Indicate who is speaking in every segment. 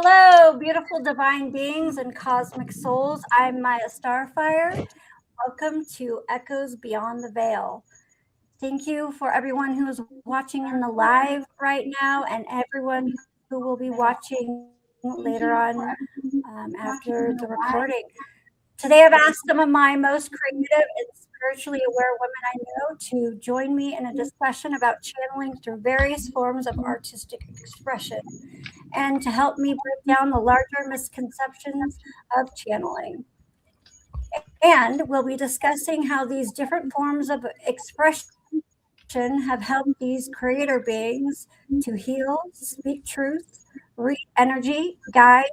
Speaker 1: Hello, beautiful divine beings and cosmic souls. I'm Miya StarFire. Welcome to Echoes Beyond the Veil. Thank you for everyone who is watching in the live right now and everyone who will be watching later on after the recording. Today, I've asked some of my most creative and spiritually aware women I know to join me in a discussion about channeling through various forms of artistic expression and to help me break down the larger misconceptions of channeling. And we'll be discussing how these different forms of expression have helped these creator beings to heal, speak truth, read energy, guide,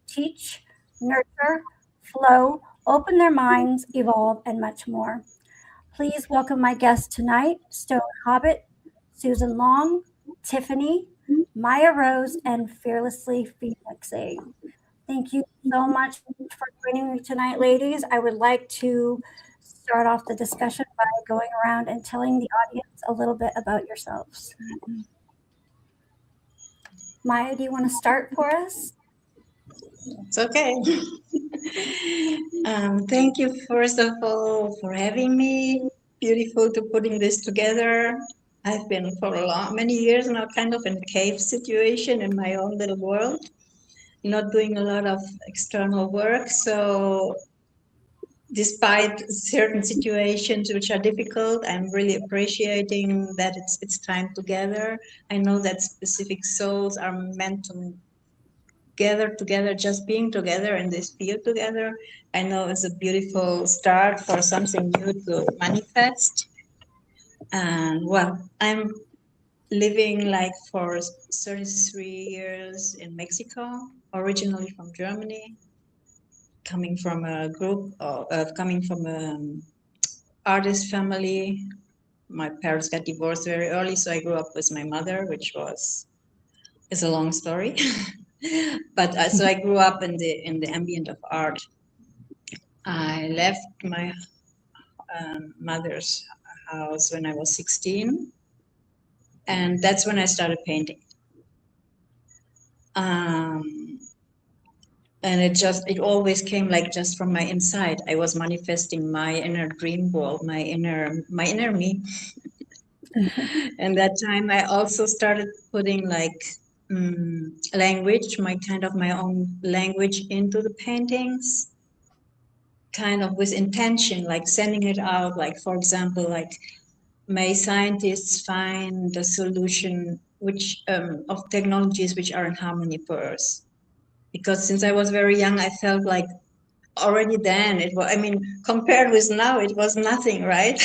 Speaker 1: teach, nurture, flow, open their minds, evolve, and much more. Please welcome my guests tonight, Stone Hobbit, Susan Long, Tiffany, Miya Rose, and Fearlessly Pheonixing. Thank you so much for joining me tonight, ladies. I would like to start off the discussion by going around and telling the audience a little bit about yourselves. Miya, do you want to start for us?
Speaker 2: It's okay. Thank you, first of all, for having me. Beautiful to putting this together. I've been for many years now kind of in a cave situation in my own little world, not doing a lot of external work. So despite certain situations which are difficult, I'm really appreciating that it's time together. I know that specific souls are meant to gather together, just being together in this field together. I know it's a beautiful start for something new to manifest. And well, I'm living like for 33 years in Mexico, originally from Germany, coming from a group of, coming from an artist family. My parents got divorced very early, so I grew up with my mother, which was is a long story. But so I grew up in the ambient of art. I left my mother's house when I was 16, and that's when I started painting. And it always came like just from my inside. I was manifesting my inner dream world, my inner me. And that time I also started putting like language, my own language into the paintings, kind of with intention, like sending it out. Like, for example, like, may scientists find a solution which of technologies which are in harmony for us? Because since I was very young, I felt like already then it was, I mean, compared with now, it was nothing, right?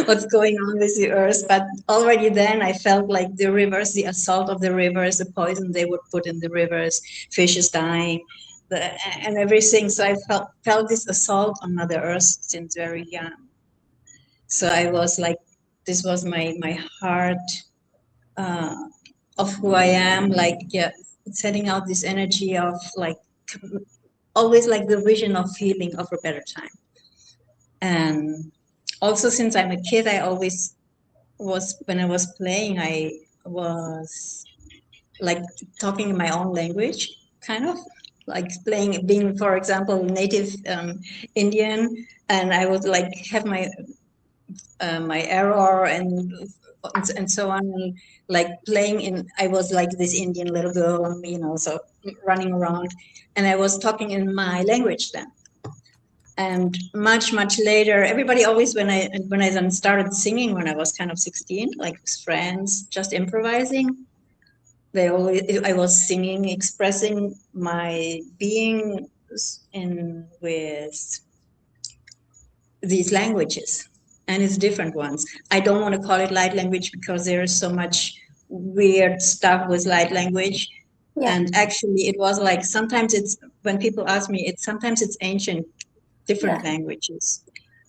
Speaker 2: What's going on with the earth. But already then I felt like the rivers, the assault of the rivers, the poison they would put in the rivers, fishes dying, and everything. So I felt this assault on Mother Earth since very young. So I was like, this was my heart of who I am, like, yeah, setting out this energy of like, always like the vision of healing of a better time. And also since I'm a kid, I always was, when I was playing, I was like talking in my own language, kind of like playing, being, for example, native Indian, and I would like have my error and so on, and like playing in, I was like this Indian little girl, you know, so running around, and I was talking in my language then. And much later, everybody always, when I then started singing when I was kind of 16, like with friends, just improvising, they always, I was singing, expressing my being in with these languages, and it's different ones. I don't want to call it light language because there's so much weird stuff with light language. Yeah. And actually it was like, sometimes it's, when people ask me, it's sometimes it's ancient, different languages.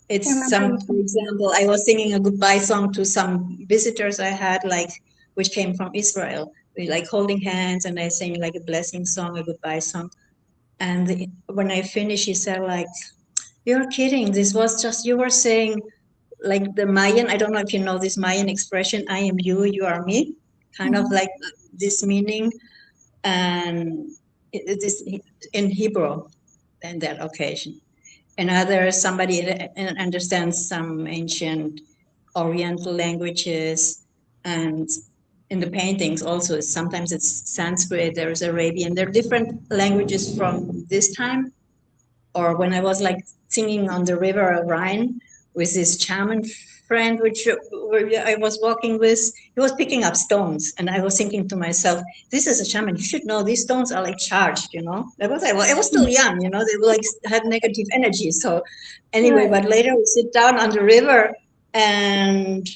Speaker 2: It's some, for example, I was singing a goodbye song to some visitors I had, like, which came from Israel. We like holding hands, and I sang like a blessing song, a goodbye song. And when I finished, he said like, "You're kidding. This was just, you were saying like the Mayan, I don't know if you know this Mayan expression, I am you, you are me," kind of like this meaning. and it is in Hebrew in that occasion. Another, somebody understands some ancient Oriental languages, and in the paintings also, sometimes it's Sanskrit, there's Arabian, there are different languages from this time. Or when I was like singing on the river Rhine with this shaman friend, which I was walking with, he was picking up stones, and I was thinking to myself, "This is a shaman. You should know these stones are like charged, you know." I was still young, you know. They were like had negative energy. So anyway, but later we sit down on the river, and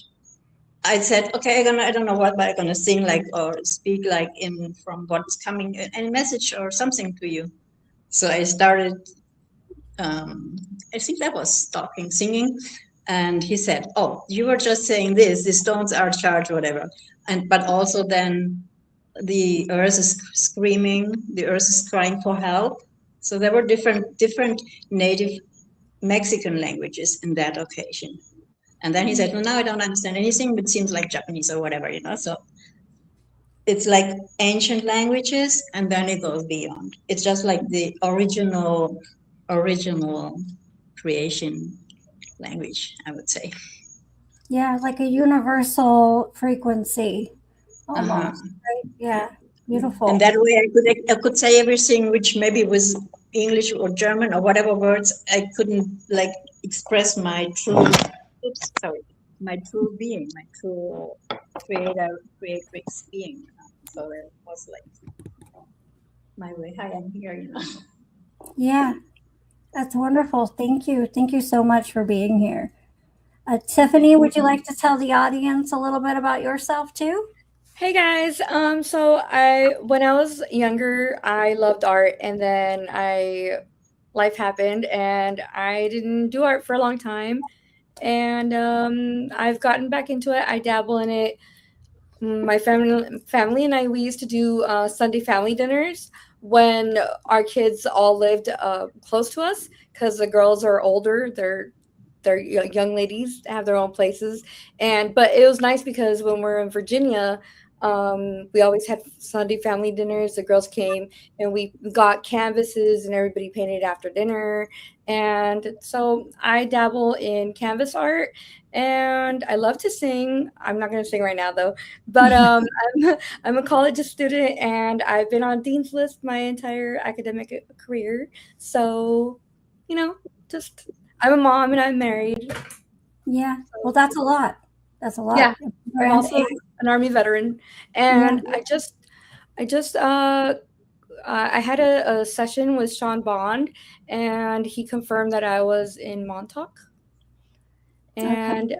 Speaker 2: I said, "Okay, I don't know what, but I'm gonna sing like or speak like in from what's coming, any message or something to you." So I started I think that was talking, singing, and he said, "Oh, you were just saying this. The stones are charged, whatever." And but also then the earth is screaming. The earth is crying for help. So there were different native Mexican languages in that occasion. And then he said, "Well, now I don't understand anything, but it seems like Japanese or whatever, you know." So it's like ancient languages, and then it goes beyond. It's just like the original creation language, I would say.
Speaker 1: Yeah, like a universal frequency almost,
Speaker 2: Uh-huh.
Speaker 1: right? Yeah, beautiful.
Speaker 2: And that way I could say everything which maybe was English or German or whatever words I couldn't like express my true my true being, my true creatrix being. So it was like my way. Hi, I'm here, you know.
Speaker 1: Yeah, that's wonderful. Thank you. Thank you so much for being here. Tiffany, would you like to tell the audience a little bit about yourself too?
Speaker 3: Hey guys, so when I was younger, I loved art, and then life happened, and I didn't do art for a long time, and I've gotten back into it. I dabble in it. My family and I, we used to do Sunday family dinners when our kids all lived close to us, because the girls are older. They're young ladies, have their own places, and but it was nice because when we're in Virginia, we always had Sunday family dinners. The girls came and we got canvases and everybody painted after dinner. And so I dabble in canvas art, and I love to sing. I'm not going to sing right now though, but I'm a college student, and I've been on Dean's List my entire academic career. So, you know, just I'm a mom and I'm married.
Speaker 1: Yeah. Well, that's a lot. That's a lot.
Speaker 3: Yeah, I'm
Speaker 1: And
Speaker 3: also an Army veteran, and
Speaker 1: yeah.
Speaker 3: I had a session with Sean Bond, and he confirmed that I was in Montauk,
Speaker 1: Okay.
Speaker 3: and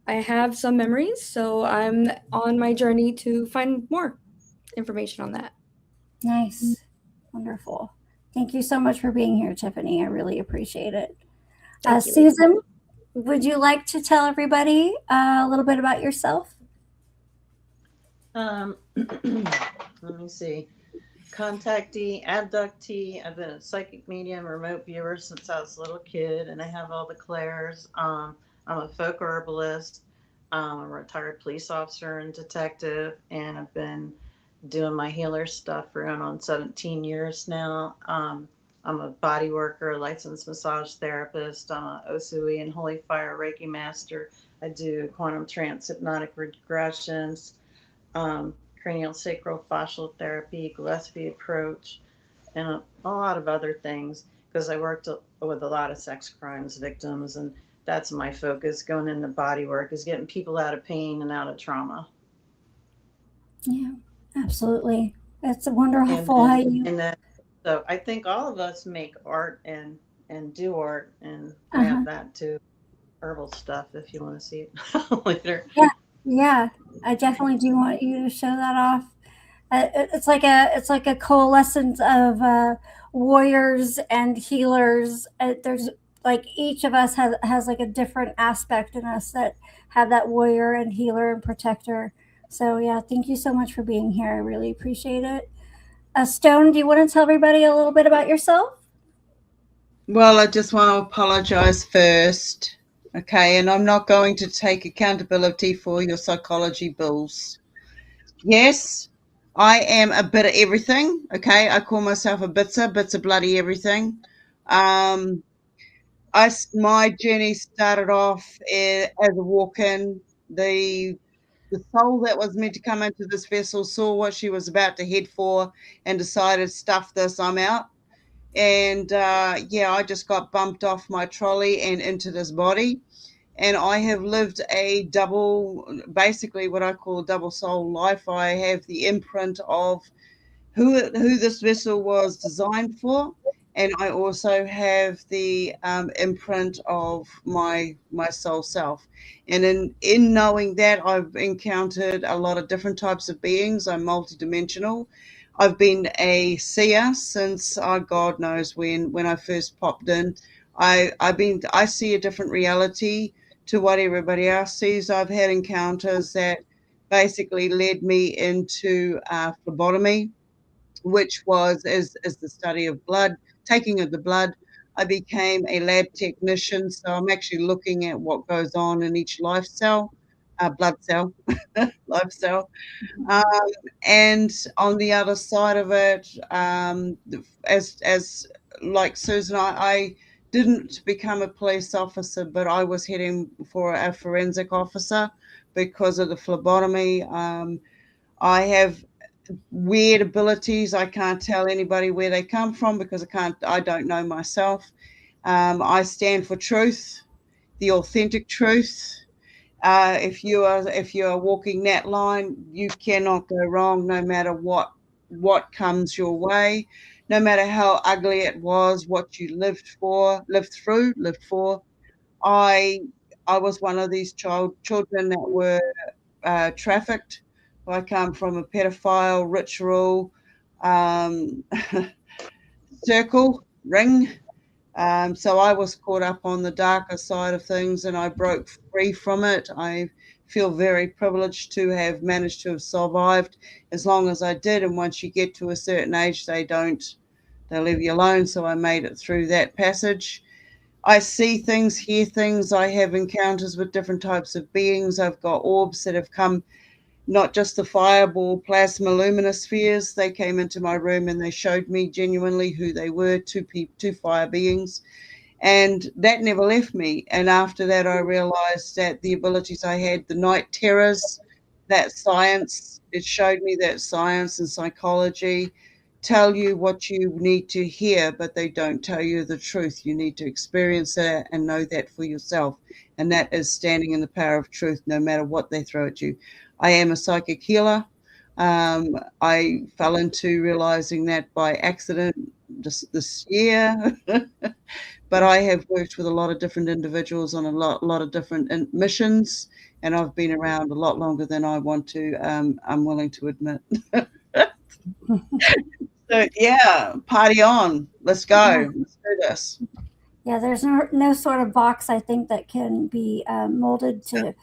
Speaker 3: I have some memories, so I'm on my journey to find more information on that.
Speaker 1: Nice. Wonderful. Thank you so much for being here, Tiffany. I really appreciate it.
Speaker 3: Thank you, ladies.
Speaker 1: Susan, would you like to tell everybody a little bit about yourself?
Speaker 4: Let me see. Contactee, abductee. I've been a psychic medium, remote viewer since I was a little kid, and I have all the clairs. I'm a folk herbalist. I'm a retired police officer and detective, and I've been doing my healer stuff for going on 17 years now. I'm a body worker, a licensed massage therapist. I'm a Osui and Holy Fire Reiki master. I do quantum trance, hypnotic regressions, cranial sacral fascial therapy, Gillespie approach, and a lot of other things, because I worked with a lot of sex crimes victims, and that's my focus going into body work, is getting people out of pain and out of trauma.
Speaker 1: Yeah, absolutely. It's wonderful how you.
Speaker 4: And then so I think all of us make art and do art, and I
Speaker 1: Uh-huh.
Speaker 4: have that too. Herbal stuff if you want to see it later.
Speaker 1: Yeah, yeah. I definitely do want you to show that off. It's like a coalescence of warriors and healers. There's like each of us has like a different aspect in us that have that warrior and healer and protector. So yeah, thank you so much for being here. I really appreciate it. Stone, do you want to tell everybody a little bit about yourself?
Speaker 5: Well, I just want to apologize first. Okay, and I'm not going to take accountability for your psychology bills. Yes, I am a bit of everything. Okay, I call myself a bits of bloody everything. Um, my journey started off as a walk-in. The soul that was meant to come into this vessel saw what she was about to head for and decided, stuff this, I'm out. And yeah, I just got bumped off my trolley and into this body. And I have lived a basically what I call a double soul life. I have the imprint of who this vessel was designed for, and I also have the imprint of my soul self. And in knowing that, I've encountered a lot of different types of beings. I'm multidimensional. I've been a seer since God knows when I first popped in. I see a different reality to what everybody else sees. I've had encounters that basically led me into phlebotomy, which is the study of blood, taking of the blood. I became a lab technician, so I'm actually looking at what goes on in each life cell, blood cell, life cell. Um, and on the other side of it, as like Susan, I didn't become a police officer, but I was heading for a forensic officer because of the phlebotomy. I have weird abilities. I can't tell anybody where they come from because I don't know myself. I stand for truth, the authentic truth. If you are walking that line, you cannot go wrong, no matter what comes your way, no matter how ugly it was, what you lived for. I was one of these children that were trafficked. I come from a pedophile ritual circle ring. So I was caught up on the darker side of things, and I broke free from it. I feel very privileged to have managed to have survived as long as I did. And once you get to a certain age, they leave you alone. So I made it through that passage. I see things, hear things. I have encounters with different types of beings. I've got orbs that have come, not just the fireball plasma luminous spheres. They came into my room and they showed me genuinely who they were, two fire beings. And that never left me. And after that, I realized that the abilities I had, the night terrors, that science, it showed me that science and psychology tell you what you need to hear, but they don't tell you the truth. You need to experience that and know that for yourself. And that is standing in the power of truth, no matter what they throw at you. I am a psychic healer. I fell into realizing that by accident just this year. But I have worked with a lot of different individuals on a lot of different missions, and I've been around a lot longer than I'm willing to admit. So yeah, party on. Let's go.
Speaker 1: Yeah.
Speaker 5: Let's do this.
Speaker 1: Yeah, there's no sort of box I think that can be molded to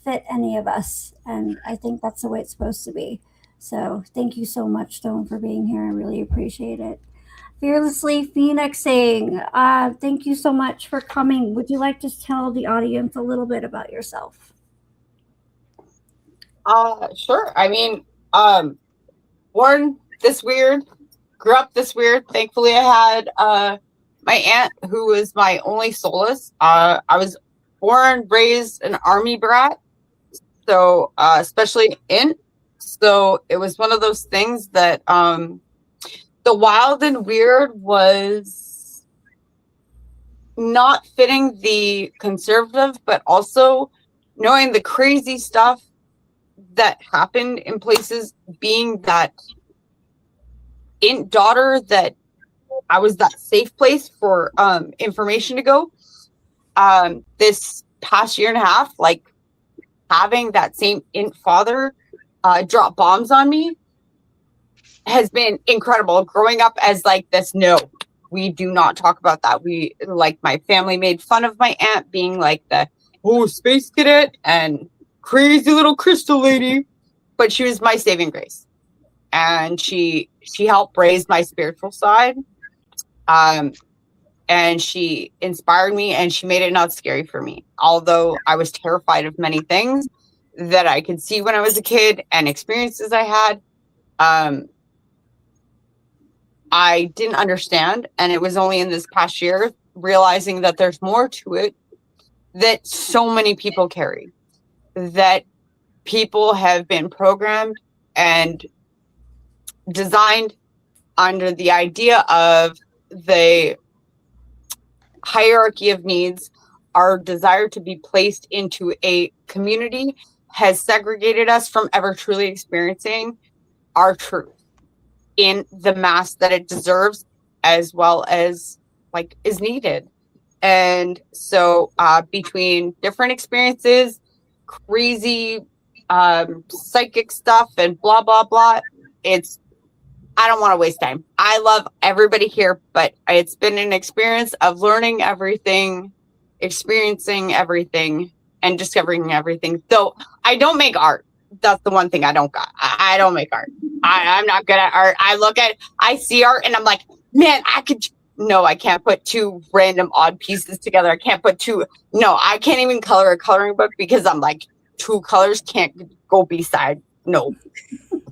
Speaker 1: fit any of us, and I think that's the way it's supposed to be. So thank you so much, Stone, for being here. I really appreciate it. Fearlessly Phoenixing, thank you so much for coming. Would you like to tell the audience a little bit about yourself?
Speaker 6: Sure. I mean, born this weird, grew up this weird. Thankfully, I had my aunt who was my only solace. I was born, raised an army brat, so especially in. So it was one of those things that the wild and weird was not fitting the conservative, but also knowing the crazy stuff that happened in places, being that daughter, that I was that safe place for information to go. This past year and a half, like having that same father drop bombs on me has been incredible. Growing up as like this, no, we do not talk about that. We, like, my family made fun of my aunt being like the space cadet and crazy little crystal lady, but she was my saving grace, and she helped raise my spiritual side, and she inspired me, and she made it not scary for me, although I was terrified of many things that I could see when I was a kid and experiences I had. I didn't understand. And it was only in this past year realizing that there's more to it that so many people carry, that people have been programmed and designed under the idea of the hierarchy of needs. Our desire to be placed into a community has segregated us from ever truly experiencing our truth in the mass that it deserves, as well as like is needed. And so between different experiences, crazy psychic stuff and blah blah blah, I don't want to waste time. I love everybody here, but it's been an experience of learning everything, experiencing everything, and discovering everything. Though I don't make art. That's the one thing I don't got. I don't make art. I'm not good at art. I see art and I'm like, man, no, I can't put two random odd pieces together. I can't I can't even color a coloring book because I'm like, two colors can't go beside. No.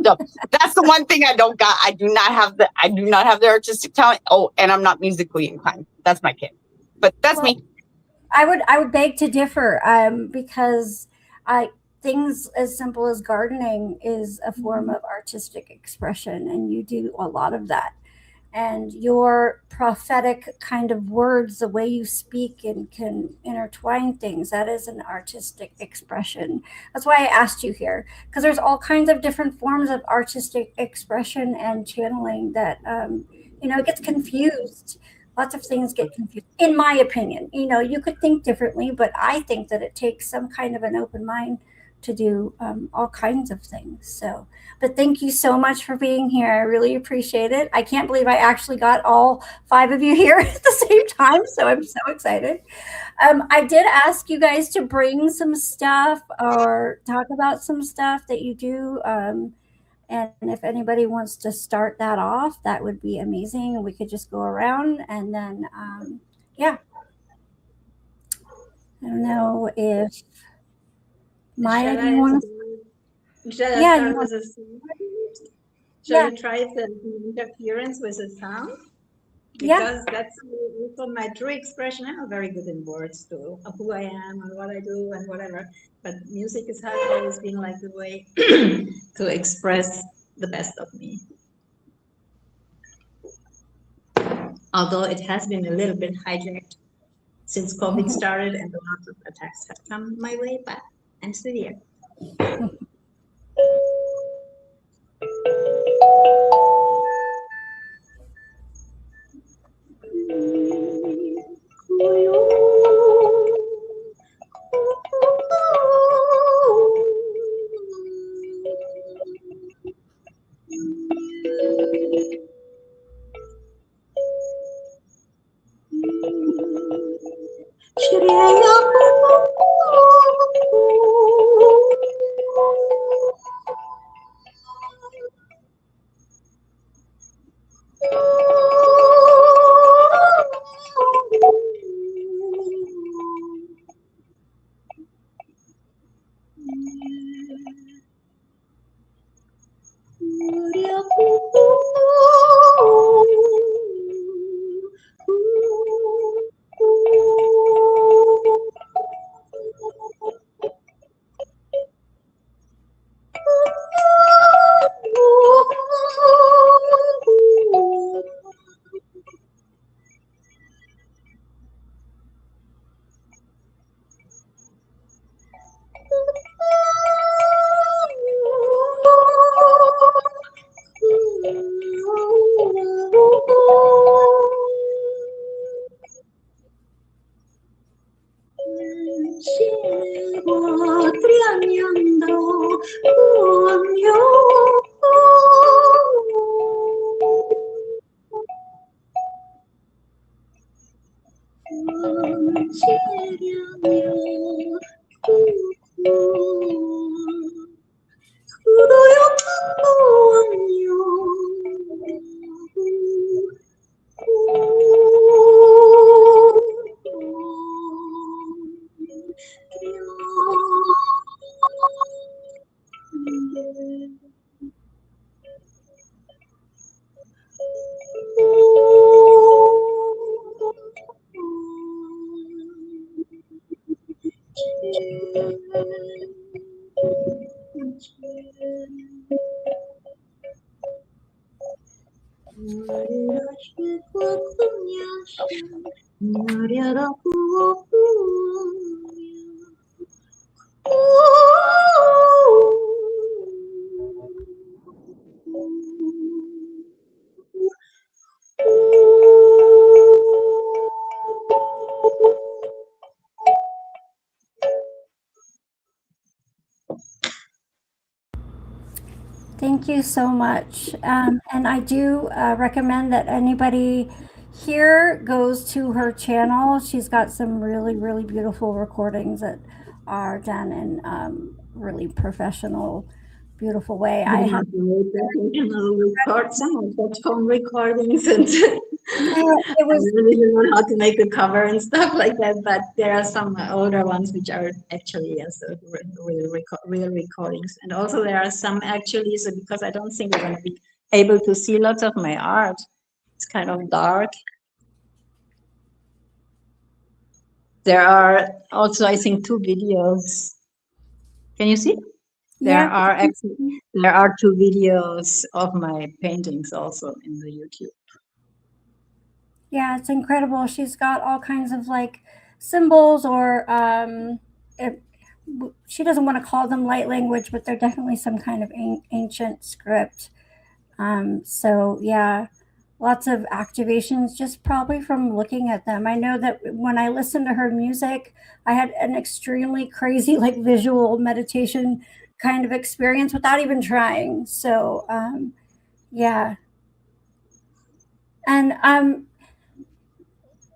Speaker 6: So that's the one thing I don't got. I do not have the artistic talent. Oh, and I'm not musically inclined. That's my kid. But that's me.
Speaker 1: I would beg to differ, because things as simple as gardening is a form of artistic expression, and you do a lot of that. And your prophetic kind of words, the way you speak and can intertwine things, that is an artistic expression. That's why I asked you here, because there's all kinds of different forms of artistic expression and channeling that, it gets confused. Lots of things get confused, in my opinion. You could think differently, but I think that it takes some kind of an open mind to do all kinds of things. So, but thank you so much for being here. I really appreciate it. I can't believe I actually got all 5 of you here at the same time. So I'm so excited. I did ask you guys to bring some stuff or talk about some stuff that you do. And if anybody wants to start that off, that would be amazing. We could just go around and then, yeah. I don't know if Maya, do you want to?
Speaker 2: Shall I
Speaker 1: Yeah,
Speaker 2: start with a sound? Shall we try the interference with a sound? Because that's also my true expression. I'm not very good in words too, of who I am and what I do and whatever. But music has always been like the way to express the best of me. Although it has been a little bit hijacked since COVID started and a lot of attacks have come my way, but I'm still here.
Speaker 1: Thank you so much. And I do recommend that anybody here goes to her channel. She's got some really, really beautiful recordings that are done in really professional, beautiful way. I have
Speaker 2: record some of the home recordings and
Speaker 1: it
Speaker 2: I
Speaker 1: was
Speaker 2: really don't know how to make a cover and stuff like that, but there are some older ones which are actually real recordings. And also there are some actually, so because I don't think you're going to be able to see lots of my art. It's kind of dark. There are also, I think, 2 videos. Can you see? There are 2 videos of my paintings also in the YouTube.
Speaker 1: Yeah, it's incredible. She's got all kinds of like symbols or she doesn't want to call them light language, but they're definitely some kind of ancient script. So yeah, lots of activations just probably from looking at them. I know that when I listened to her music, I had an extremely crazy like visual meditation kind of experience without even trying. So yeah. And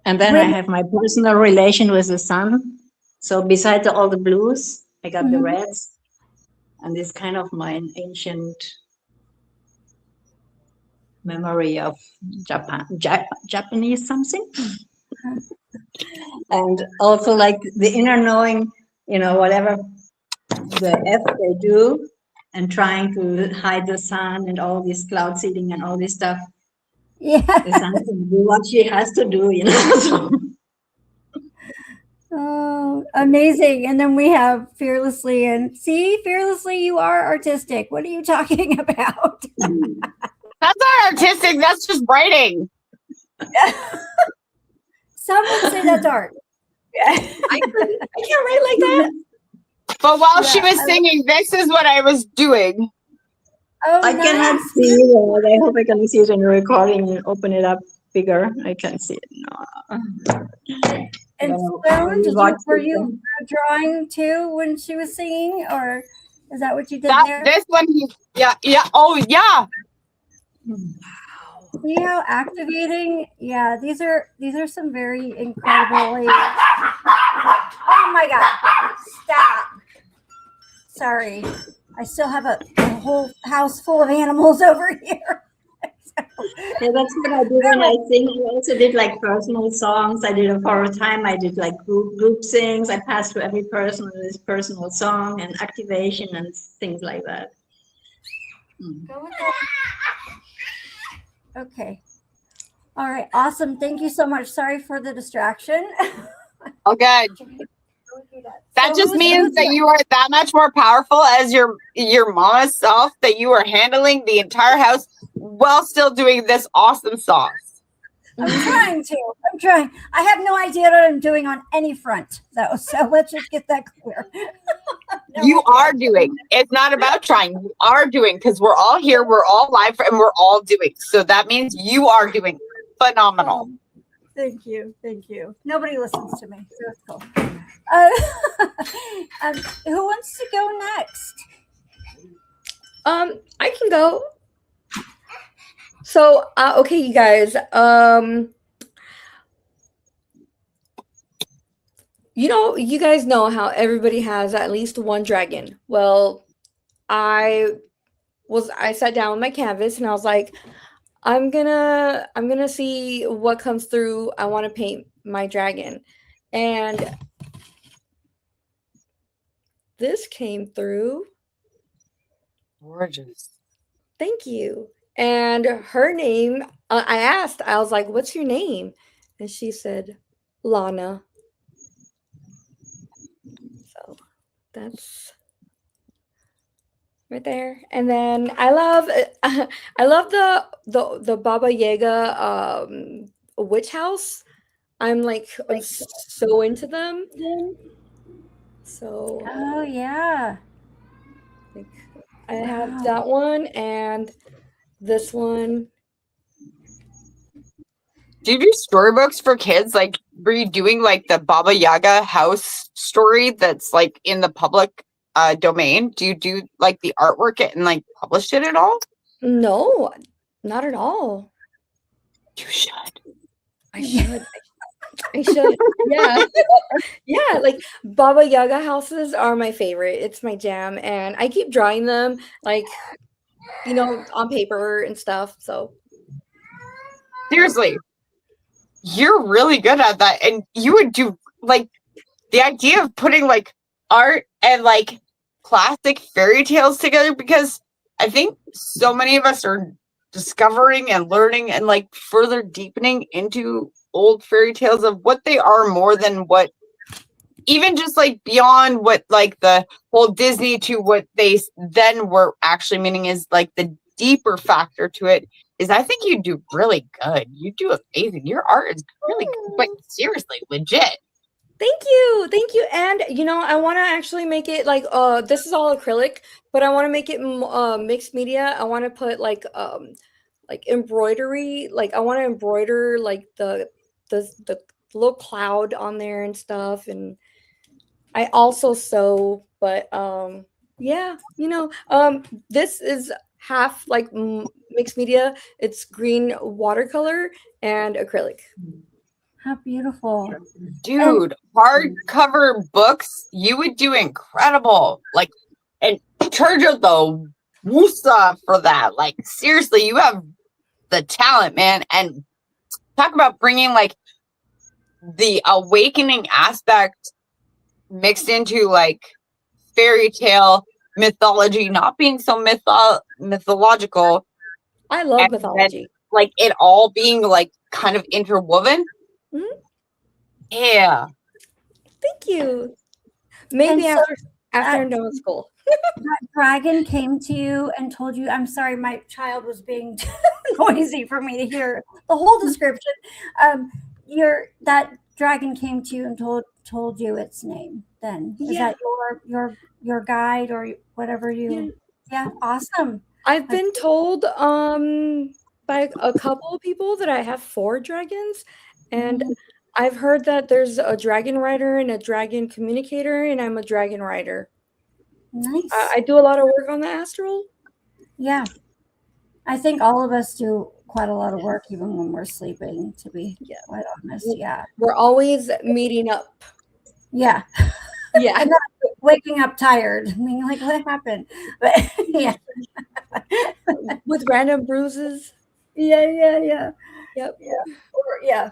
Speaker 2: And then I have my personal relation with the sun. So besides all the blues, I got the reds. And this kind of my ancient memory of Japanese something. And also like the inner knowing, whatever the F they do, and trying to hide the sun and all this cloud seeding and all this stuff.
Speaker 1: yeah.
Speaker 2: The sun can do what she has to do, So.
Speaker 1: Oh, amazing. And then we have Fearlessly. And see, Fearlessly, you are artistic. What are you talking about?
Speaker 6: That's not artistic. That's just writing.
Speaker 1: Some would say that's art.
Speaker 3: I can't write like that.
Speaker 6: But while she was singing, this is what I was doing.
Speaker 1: Oh,
Speaker 2: I cannot see it. I hope I can see it in the recording and open it up bigger. I can see it now.
Speaker 1: And Stone, were you drawing too when she was singing, or is that what you did there?
Speaker 6: This one, yeah. Oh, yeah.
Speaker 1: See how activating? Yeah, these are some very incredibly. Oh my God! Stop. Sorry, I still have a whole house full of animals over here.
Speaker 2: Yeah, that's what I did when I sing. I also did like personal songs. I did for a time. I did like group sings. I passed to every person this personal song and activation and things like that.
Speaker 1: Go with that. Okay. All right. Awesome. Thank you so much. Sorry for the distraction.
Speaker 6: Oh, good. That just means that you are that much more powerful as your mama's self, that you are handling the entire house while still doing this awesome sauce.
Speaker 1: I'm trying. I have no idea what I'm doing on any front, though. So let's just get that clear.
Speaker 6: You are doing. It's not about trying. You are doing, because we're all here, we're all live, and we're all doing. So that means you are doing phenomenal.
Speaker 1: Thank you. Nobody listens to me, so it's cool. Who wants to go next?
Speaker 3: I can go. So, okay, you guys. You guys know how everybody has at least one dragon. Well, I sat down with my canvas and I was like, I'm gonna see what comes through. I want to paint my dragon. And this came through.
Speaker 6: Gorgeous.
Speaker 3: Thank you. And her name, I was like, what's your name? And she said, Lana. So that's right there. And then I love I love the Baba Yaga witch house. I'm like so into them. So
Speaker 1: Oh yeah.
Speaker 3: like I have that one and this one.
Speaker 6: Do you do storybooks for kids? Like, were you doing like the Baba Yaga house story that's like in the public domain? Do you do like the artwork and like publish it at all?
Speaker 3: No, not at all.
Speaker 6: You should.
Speaker 3: I should. I should. Yeah. Yeah, like Baba Yaga houses are my favorite. It's my jam and I keep drawing them like on paper and stuff. So
Speaker 6: Seriously, you're really good at that. And you would do like the idea of putting like art and like classic fairy tales together, because I think so many of us are discovering and learning and like further deepening into old fairy tales of what they are more than what, even just like beyond what like the whole Disney to what they then were actually meaning is like the deeper factor to it is I think you do really good. You do amazing. Your art is really good, but seriously, legit.
Speaker 3: thank you. Thank you. And I want to actually make it like this is all acrylic, but I want to make it mixed media. I want to put like embroidery, like I want to embroider like the little cloud on there and stuff, and I also sew, but yeah, this is half like mixed media. It's green watercolor and acrylic.
Speaker 1: How beautiful.
Speaker 6: Dude, hardcover books, you would do incredible. Like, and charge of the woosah for that. Like, seriously, you have the talent, man. And talk about bringing like the awakening aspect mixed into like fairy tale mythology, not being so mythological.
Speaker 3: I love mythology.
Speaker 6: Then, like it all being like kind of interwoven.
Speaker 3: Mhm.
Speaker 6: Yeah.
Speaker 3: Thank you. Maybe
Speaker 1: And so,
Speaker 3: after I'm done with school.
Speaker 1: that dragon came to you and told you, I'm sorry, my child was being noisy for me to hear the whole description. That dragon came to you and told you its name. Then is
Speaker 3: Yeah.
Speaker 1: that your guide or whatever you? Yeah, awesome.
Speaker 3: I've been told by a couple of people that I have 4 dragons, and I've heard that there's a dragon rider and a dragon communicator, and I'm a dragon rider.
Speaker 1: Nice.
Speaker 3: I do a lot of work on the astral.
Speaker 1: Yeah, I think all of us do quite a lot of work, even when we're sleeping. To be quite honest, yeah,
Speaker 3: We're always meeting up.
Speaker 1: yeah.
Speaker 3: Yeah.
Speaker 1: I'm not waking up tired. I mean, like, what happened? But yeah.
Speaker 3: With random bruises.
Speaker 1: Yeah.
Speaker 3: Yep.
Speaker 1: Yeah.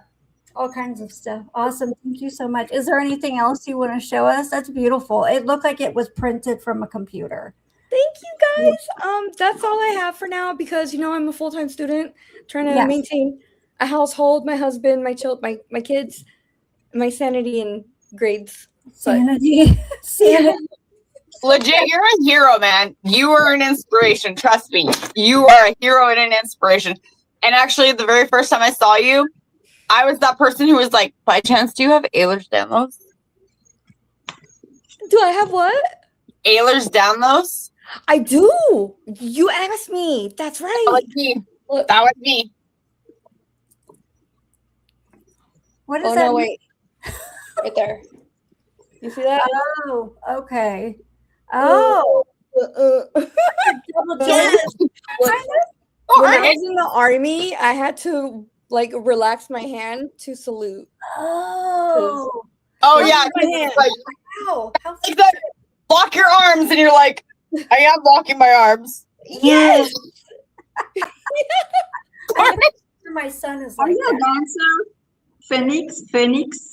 Speaker 1: All kinds of stuff. Awesome. Thank you so much. Is there anything else you want to show us? That's beautiful. It looked like it was printed from a computer.
Speaker 3: Thank you guys. That's all I have for now because I'm a full-time student trying to maintain a household, my husband, my kids, my sanity and grades.
Speaker 1: Sanity.
Speaker 6: Legit, you're a hero, man. You are an inspiration. Trust me. You are a hero and an inspiration. And actually, the very first time I saw you, I was that person who was like, by chance, do you have Ehlers-Danlos?
Speaker 3: Do I have what?
Speaker 6: Ehlers-Danlos?
Speaker 3: I do. You asked me. That's right.
Speaker 6: That was me. That was me.
Speaker 1: What is that?
Speaker 3: No, wait. Right there. You see that?
Speaker 1: Oh, okay. Oh.
Speaker 3: When I was in the army, I had to like relax my hand to salute.
Speaker 1: Oh.
Speaker 6: Oh yeah. Like,
Speaker 1: Wow. How
Speaker 6: like that, lock your arms, and you're like, I am locking my arms.
Speaker 3: Yes.
Speaker 1: My son is
Speaker 2: Are
Speaker 1: like
Speaker 2: you a
Speaker 1: that.
Speaker 2: dancer? Phoenix?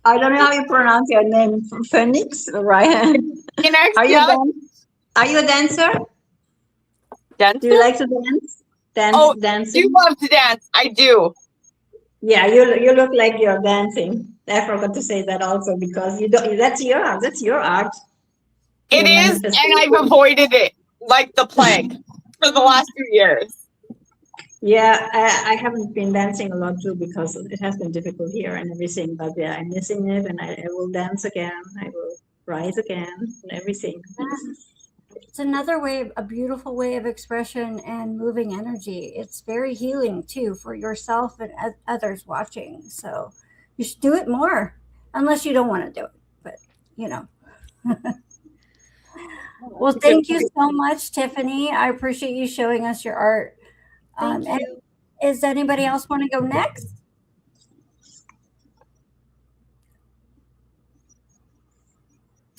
Speaker 2: I don't know how you pronounce your name. Phoenix, right? Are you a dancer?
Speaker 6: Dancer?
Speaker 2: Do you like to dance? Dancing?
Speaker 6: You love to dance. I do.
Speaker 2: Yeah, you look like you're dancing. I forgot to say that also because you don't. That's your art.
Speaker 6: It
Speaker 2: Your
Speaker 6: is, and
Speaker 2: manifestation.
Speaker 6: I've avoided it like the plague for the last 2 years.
Speaker 2: Yeah, I haven't been dancing a lot too because it has been difficult here and everything. But yeah, I'm missing it, and I will dance again. I will rise again and everything.
Speaker 1: It's another way, a beautiful way of expression and moving energy. It's very healing too for yourself and others watching. So you should do it more, unless you don't want to do it. But you know. Well, thank you so much, Tiffany. I appreciate you showing us your art.
Speaker 3: Thank
Speaker 1: And
Speaker 3: you.
Speaker 1: does anybody else want to go next?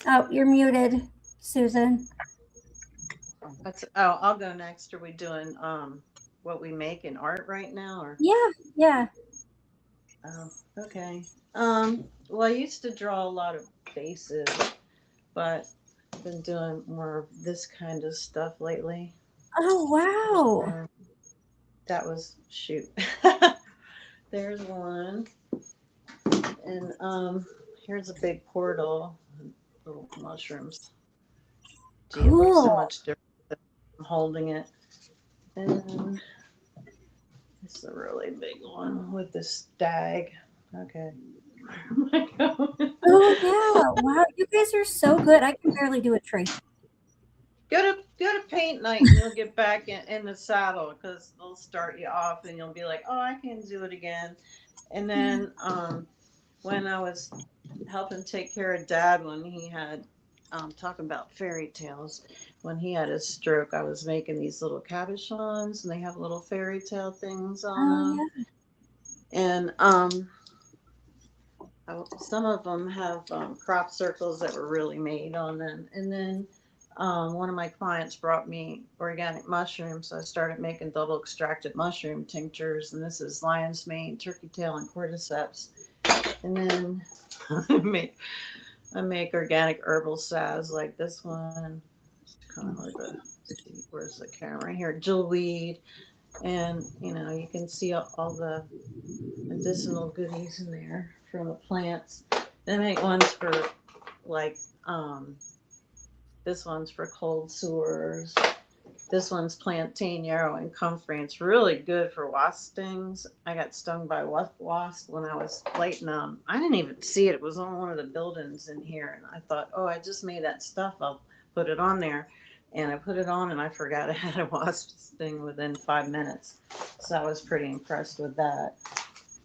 Speaker 1: Oh, you're muted, Susan.
Speaker 4: I'll go next. Are we doing what we make in art right now, or?
Speaker 1: Yeah.
Speaker 4: Oh, okay. Well, I used to draw a lot of faces, but I've been doing more of this kind of stuff lately.
Speaker 1: Oh, wow.
Speaker 4: That was shoot. There's one, and here's a big portal, little mushrooms. Gee, it looks so
Speaker 1: Cool.
Speaker 4: much different than I'm holding it. And it's a really big one with the stag. Okay.
Speaker 1: Oh, yeah. Wow. You guys are so good. I can barely do a tree.
Speaker 4: Go to paint night and you'll get back in the saddle, because they'll start you off and you'll be like, oh, I can do it again. And then when I was helping take care of Dad when he had talking about fairy tales, when he had his stroke, I was making these little cabochons, and they have little fairy tale things on
Speaker 1: Oh,
Speaker 4: them.
Speaker 1: yeah.
Speaker 4: And some of them have crop circles that were really made on them. And then one of my clients brought me organic mushrooms, so I started making double extracted mushroom tinctures. And this is lion's mane, turkey tail, and cordyceps. And then I make organic herbal salves like this one. It's kind of like where's the camera here? Jewelweed. And you can see all the medicinal goodies in there from the plants. Then I make ones for like this one's for cold sores. This one's plantain yarrow and comfrey. It's really good for wasp stings. I got stung by wasp when I was lighting them. I didn't even see it. It was on one of the buildings in here, and I thought, oh, I just made that stuff. I'll put it on there. And I put it on, and I forgot I had a wasp sting within 5 minutes. So I was pretty impressed with that.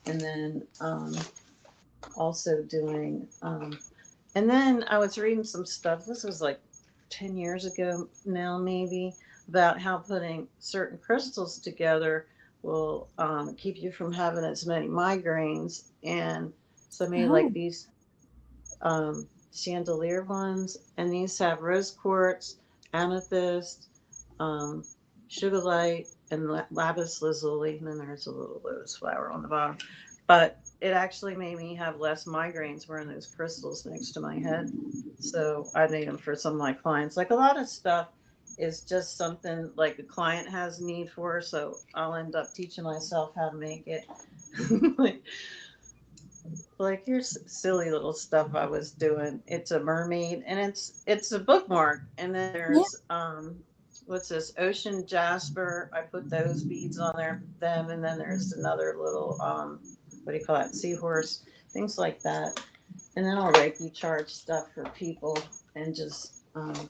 Speaker 4: And then also doing, and then I was reading some stuff. This was like 10 years ago now, maybe, about how putting certain crystals together will keep you from having as many migraines. And so I made like
Speaker 1: Oh,
Speaker 4: these chandelier ones, and these have rose quartz, amethyst, um, sugar light, and lapis lazuli. And then there's a little lotus flower on the bottom. But it actually made me have less migraines wearing those crystals next to my head. So I made them for some of my clients. Like a lot of stuff is just something like a client has need for. So I'll end up teaching myself how to make it. like here's silly little stuff I was doing. It's a mermaid, and it's a bookmark. And then
Speaker 1: yeah.
Speaker 4: there's what's this, ocean jasper. I put those beads on them. And then there's another little what do you call it, seahorse, things like that. And then I'll Reiki charge stuff for people, and just oh,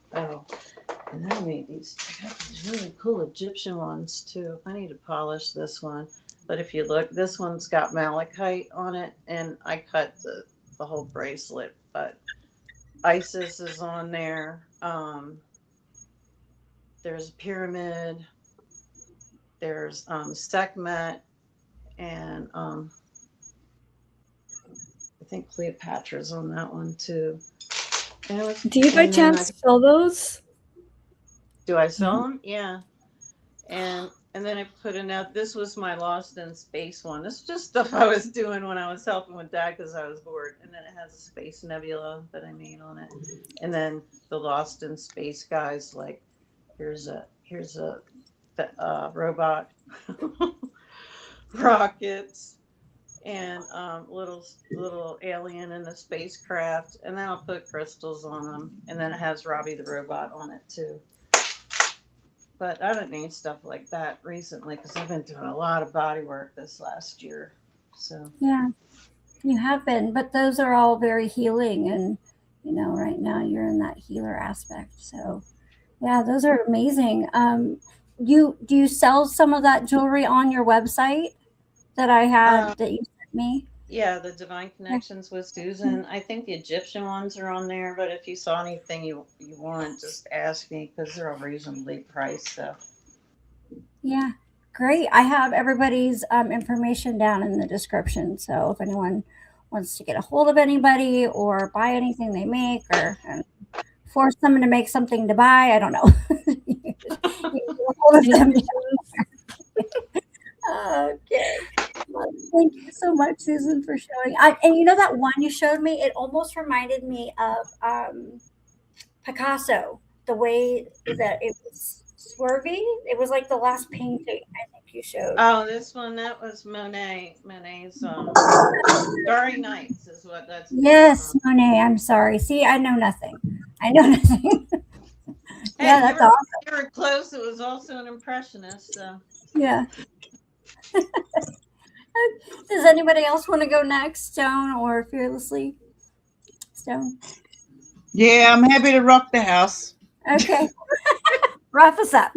Speaker 4: and then I made these. I got these really cool Egyptian ones too. I need to polish this one. But if you look, this one's got malachite on it, and I cut the whole bracelet. But Isis is on there. There's a pyramid. There's Sekhmet, and I think Cleopatra's on that one too. And it was,
Speaker 3: Do you by
Speaker 4: and then
Speaker 3: chance sell those?
Speaker 4: do I sell them? Yeah. And then I put in out. This was my Lost in Space one. This is just stuff I was doing when I was helping with Dad because I was bored. And then it has a space nebula that I made on it. And then the Lost in Space guys, like here's a robot, rockets, and little alien in the spacecraft, and then I'll put crystals on them, and then it has Robbie the robot on it too. But I haven't made stuff like that recently because I've been doing a lot of body work this last year. So
Speaker 1: Yeah, you have been, but those are all very healing, and right now you're in that healer aspect. So yeah, those are amazing. Do you sell some of that jewelry on your website that I
Speaker 4: um,
Speaker 1: had that you sent me?
Speaker 4: yeah, the Divine
Speaker 1: Yeah.
Speaker 4: Connections with Susan. I think the Egyptian ones are on there, but if you saw anything you want, just ask me because they're all reasonably priced. So
Speaker 1: Yeah, great. I have everybody's information down in the description. So if anyone wants to get a hold of anybody or buy anything they make, or force someone to make something to buy, I don't know. You can get a hold of them. Okay. Well, thank you so much, Susan, for showing. And that one you showed me, it almost reminded me of Picasso, the way that it was swerving. It was like the last painting I think you showed.
Speaker 4: oh, this one that was Monet. Monet's Starry Nights is what that's based
Speaker 1: Yes,
Speaker 4: on.
Speaker 1: Monet. I'm sorry. See, I know nothing. I know nothing. Yeah,
Speaker 4: Hey,
Speaker 1: that's awesome.
Speaker 4: you were close. It was also an impressionist. So.
Speaker 1: Yeah. Does anybody else want to go next, Stone or Fearlessly? Stone.
Speaker 5: Yeah, I'm happy to rock the house.
Speaker 1: Okay. Wrap us up.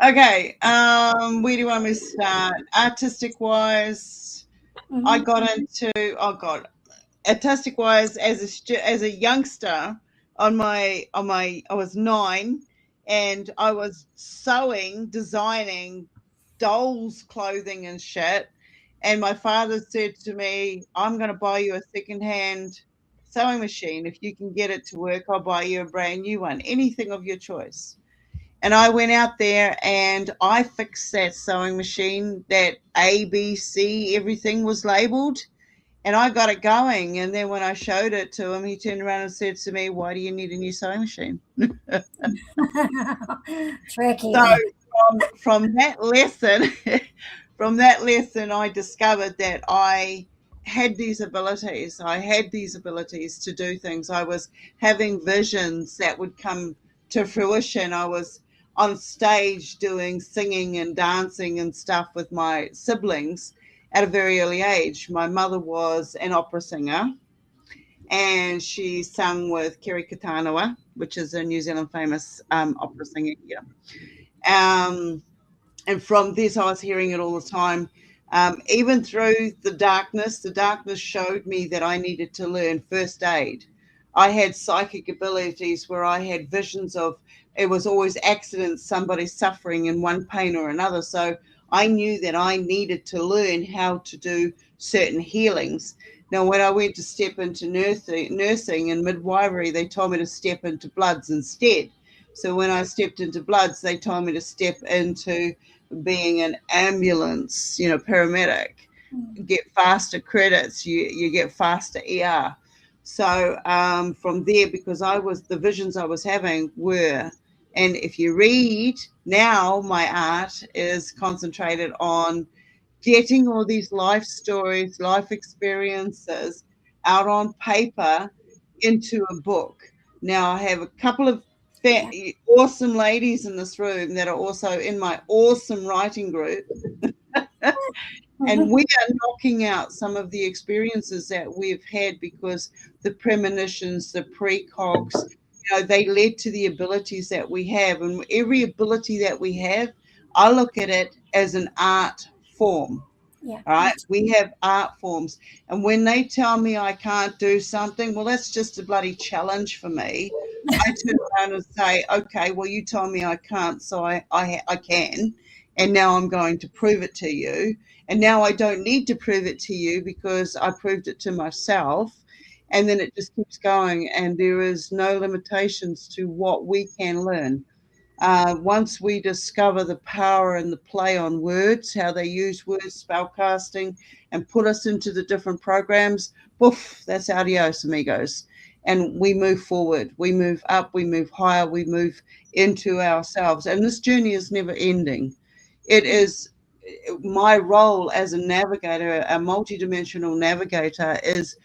Speaker 5: Okay, where do you want me to start? Artistic wise, I
Speaker 1: Mhm.
Speaker 5: got into, oh God, artistic wise as a youngster I was 9 and I was sewing, designing dolls clothing and shit, and my father said to me, I'm going to buy you a secondhand sewing machine. If you can get it to work, I'll buy you a brand new one, anything of your choice. And I went out there and I fixed that sewing machine, that ABC, everything was labeled, and I got it going. And then when I showed it to him, he turned around and said to me, Why do you need a new sewing machine?
Speaker 1: Tricky.
Speaker 5: So from that lesson, from that lesson, I discovered that I had these abilities. I had these abilities to do things. I was having visions that would come to fruition. I was on stage doing singing and dancing and stuff with my siblings at a very early age. My mother was an opera singer and she sang with Kerry Katanawa, which is a New Zealand famous opera singer here. And from this, I was hearing it all the time. Even through the darkness showed me that I needed to learn first aid. I had psychic abilities where I had visions of, it was always accidents, somebody suffering in one pain or another. So I knew that I needed to learn how to do certain healings. Now, when I went to step into nursing and midwifery, they told me to step into bloods instead. So when I stepped into bloods, they told me to step into being an ambulance, paramedic. Get faster credits, you get faster ER. So from there, because the visions I was having were, and if you read now, my art is concentrated on getting all these life stories, life experiences out on paper into a book. Now I have a couple of awesome ladies in this room that are also in my awesome writing group. And we are knocking out some of the experiences that we've had because the premonitions, the precogs, they led to the abilities that we have. And every ability that we have, I look at it as an art form.
Speaker 1: Yeah.
Speaker 5: All right. We have art forms. And when they tell me I can't do something, well, that's just a bloody challenge for me. I turn around and say, okay, well, you told me I can't, so I can. And now I'm going to prove it to you. And now I don't need to prove it to you because I proved it to myself. And then it just keeps going. And there is no limitations to what we can learn. Once we discover the power and the play on words, how they use words, spellcasting, and put us into the different programs, poof, that's adios, amigos. And we move forward, we move up, we move higher, we move into ourselves. And this journey is never ending. It is my role as a navigator, a multidimensional navigator, is,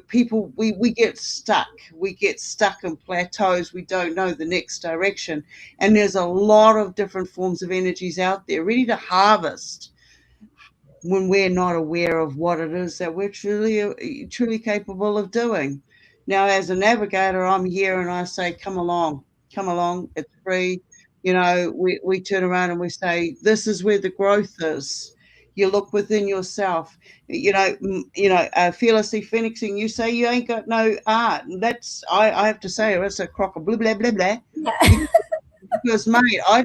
Speaker 5: people, we get stuck. We get stuck in plateaus. We don't know the next direction. And there's a lot of different forms of energies out there ready to harvest when we're not aware of what it is that we're truly capable of doing. Now, as a navigator, I'm here and I say, come along, it's free. We turn around and we say, this is where the growth is. You look within yourself. Fearlessly Phoenixing, you say you ain't got no art. And I have to say, it's a crock of blah, blah, blah, blah.
Speaker 1: Yeah.
Speaker 5: Because, mate, I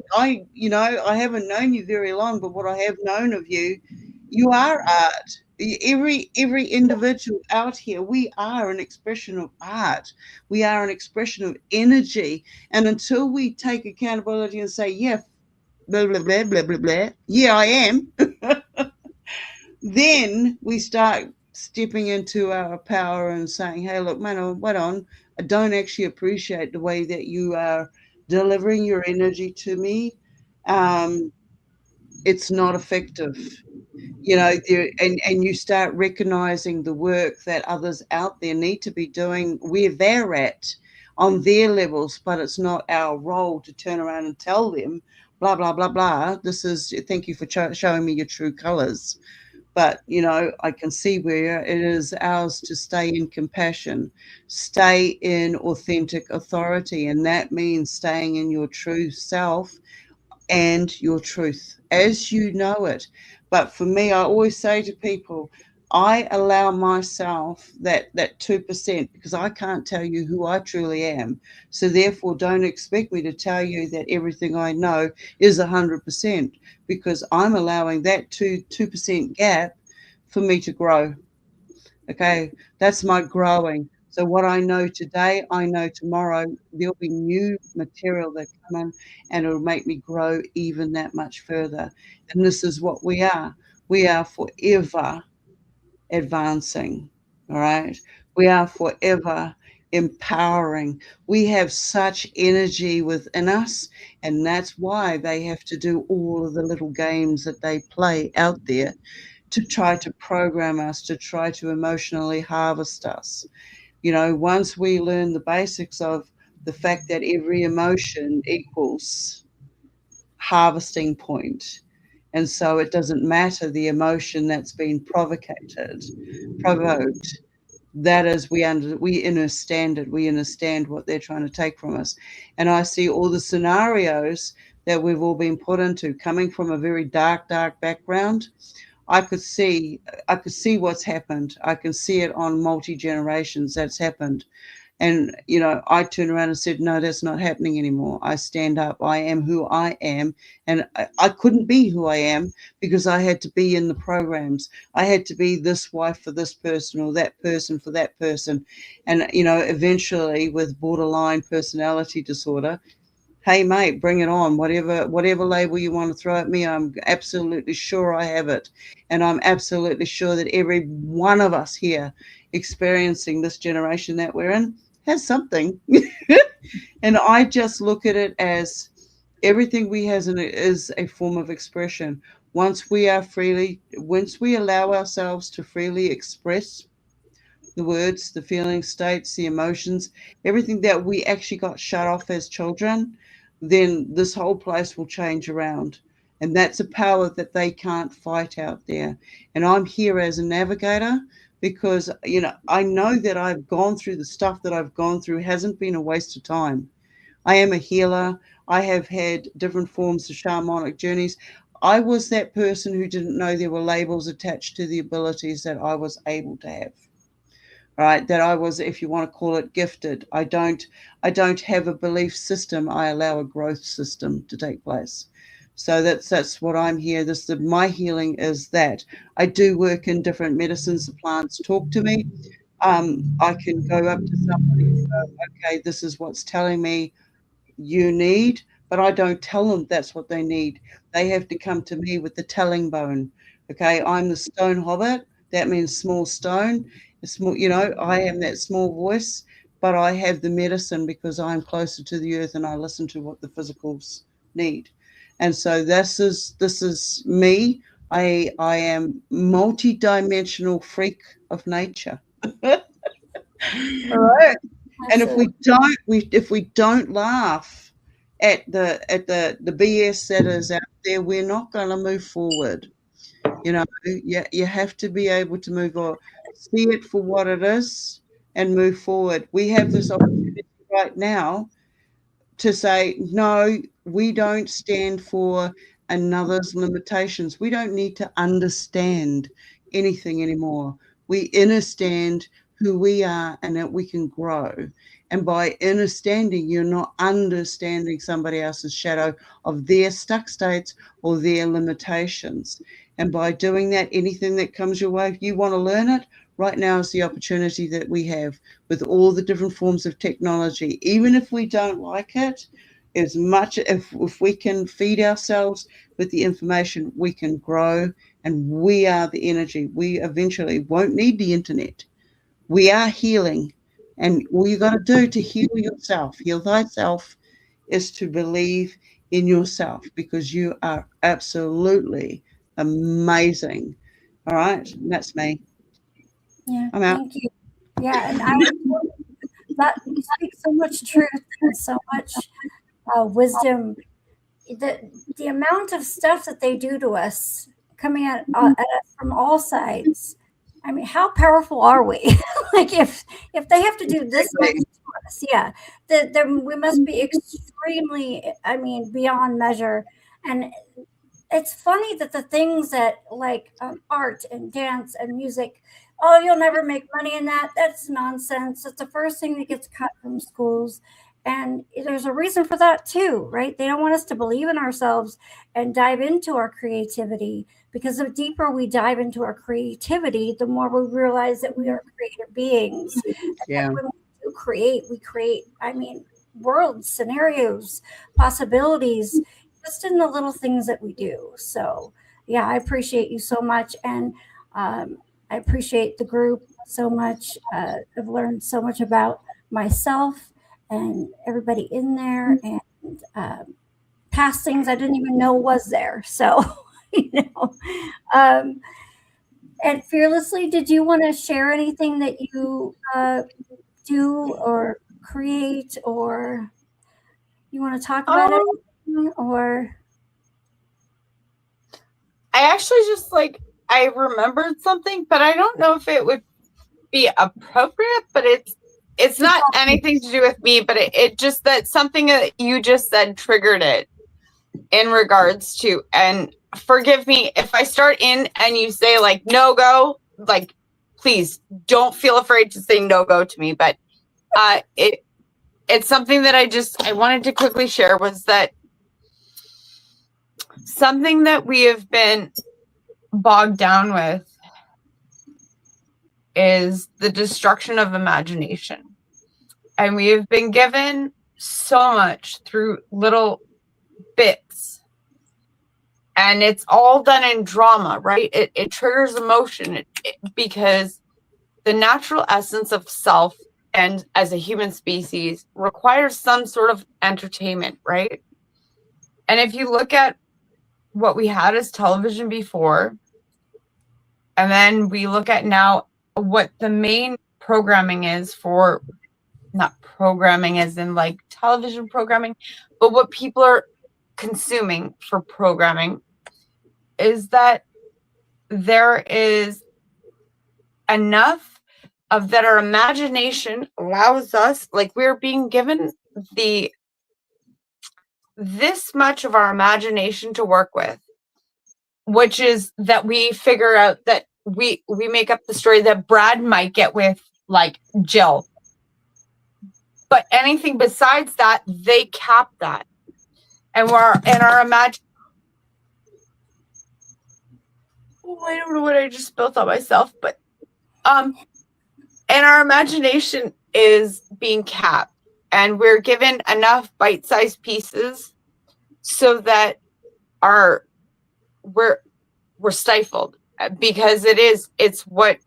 Speaker 5: haven't known you very long, but what I have known of you, you are art. Every individual out here, we are an expression of art. We are an expression of energy. And until we take accountability and say, yeah, blah, blah, blah, blah, blah, blah, yeah, I am, then we start stepping into our power and saying, hey, look, man, wait on. I don't actually appreciate the way that you are delivering your energy to me. It's not effective. And you start recognizing the work that others out there need to be doing where they're at on their levels, but it's not our role to turn around and tell them, blah, blah, blah, blah. Thank you for showing me your true colors. But, I can see where it is ours to stay in compassion, stay in authentic authority. And that means staying in your true self and your truth as you know it. But for me, I always say to people, I allow myself that 2% because I can't tell you who I truly am. So therefore, don't expect me to tell you that everything I know is 100% because I'm allowing that 2% gap for me to grow. Okay, that's my growing. So what I know today, I know tomorrow. There'll be new material that come in and it'll make me grow even that much further. And this is what we are. We are forever advancing. All right. We are forever empowering. We have such energy within us, and that's why they have to do all of the little games that they play out there to try to program us, to try to emotionally harvest us. Once we learn the basics of the fact that every emotion equals harvesting point, and so it doesn't matter the emotion that's been provoked, that is, we understand it. We understand what they're trying to take from us. And I see all the scenarios that we've all been put into coming from a very dark background. I could see what's happened. I can see it on multi-generations that's happened. And, I turned around and said, no, that's not happening anymore. I stand up. I am who I am. And I couldn't be who I am because I had to be in the programs. I had to be this wife for this person or that person for that person. And, eventually with borderline personality disorder, hey, mate, bring it on. Whatever label you want to throw at me, I'm absolutely sure I have it. And I'm absolutely sure that every one of us here experiencing this generation that we're in has something. And I just look at it as everything we has in it is a form of expression. Once we allow ourselves to freely express the words, the feeling states, the emotions, everything that we actually got shut off as children, then this whole place will change around. And that's a power that they can't fight out there. And I'm here as a navigator because, I know that I've gone through the stuff that I've gone through hasn't been a waste of time. I am a healer. I have had different forms of shamanic journeys. I was that person who didn't know there were labels attached to the abilities that I was able to have. Right, that I was, if you want to call it, gifted. I don't have a belief system. I allow a growth system to take place. So that's what I'm here. My healing is that I do work in different medicines. The plants talk to me. I can go up to somebody and go, okay, this is what's telling me you need, but I don't tell them that's what they need. They have to come to me with the telling bone. Okay, I'm the Stone Hobbit. That means small stone. Small, I am that small voice, but I have the medicine because I'm closer to the earth and I listen to what the physicals need. And so this is me. I am multi-dimensional freak of nature. All right. And if we don't laugh at the BS that is out there, we're not going to move forward. You know, you have to be able to move on, see it for what it is, and move forward. We have this opportunity right now to say, no, we don't stand for another's limitations. We don't need to understand anything anymore. We understand who we are and that we can grow. And by understanding, you're not understanding somebody else's shadow of their stuck states or their limitations. And by doing that, anything that comes your way, if you want to learn it, right now is the opportunity that we have with all the different forms of technology. Even if we don't like it, as much if we can feed ourselves with the information, we can grow, and we are the energy. We eventually won't need the internet. We are healing, and all you got to do to heal yourself, heal thyself, is to believe in yourself, because you are absolutely amazing. All right, and that's me.
Speaker 1: Yeah,
Speaker 5: I'm out.
Speaker 1: thank you. Yeah, and that you speak so much truth and so much wisdom. The amount of stuff that they do to us coming at us from all sides. I mean, how powerful are we? Like if they have to do this much to us, yeah, then we must be extremely, I mean, beyond measure. And it's funny that the things that like art and dance and music, oh, you'll never make money in that. That's nonsense. It's the first thing that gets cut from schools. And there's a reason for that too, right? They don't want us to believe in ourselves and dive into our creativity, because the deeper we dive into our creativity, the more we realize that we are creative beings.
Speaker 5: Yeah.
Speaker 1: And when we create, I mean, worlds, scenarios, possibilities, just in the little things that we do. So, yeah, I appreciate you so much. And I appreciate the group so much. I've learned so much about myself and everybody in there, and past things I didn't even know was there. So, you know. And Fearlessly, did you want to share anything that you do or create, or you want to talk about it, or?
Speaker 6: I actually just I remembered something, but I don't know if it would be appropriate, but it's not anything to do with me, but it just that something that you just said triggered it in regards to, and forgive me if I start in and you say no go, please don't feel afraid to say no go to me, but it's something that I wanted to quickly share, was that something that we have been bogged down with is the destruction of imagination. And we have been given so much through little bits. And it's all done in drama, right? It triggers emotion because the natural essence of self and as a human species requires some sort of entertainment, right? And if you look at what we had as television before, and then we look at now what the main programming is for, not programming as in television programming, but what people are consuming for programming, is that there is enough of that our imagination allows us, we're being given this much of our imagination to work with, which is that we figure out that we make up the story that Brad might get with Jill. But anything besides that, they cap that. And we're in our imagine. Oh, I don't know what I just built on myself, but and our imagination is being capped, and we're given enough bite-sized pieces so that we're stifled, because it's what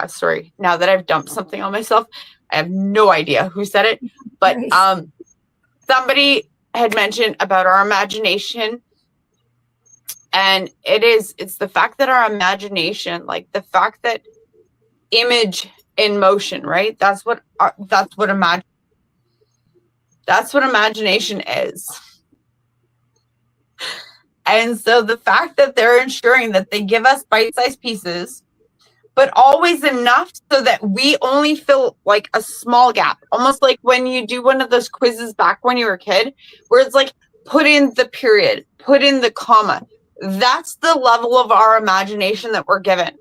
Speaker 6: sorry, now that I've dumped something on myself, I have no idea who said it, but somebody had mentioned about our imagination And it's the fact that our imagination, like the fact that image in motion, right? That's what imagination is. And so the fact that they're ensuring that they give us bite-sized pieces, but always enough so that we only fill like a small gap, almost like when you do one of those quizzes back when you were a kid, where it's like, put in the period, put in the comma. That's the level of our imagination that we're given,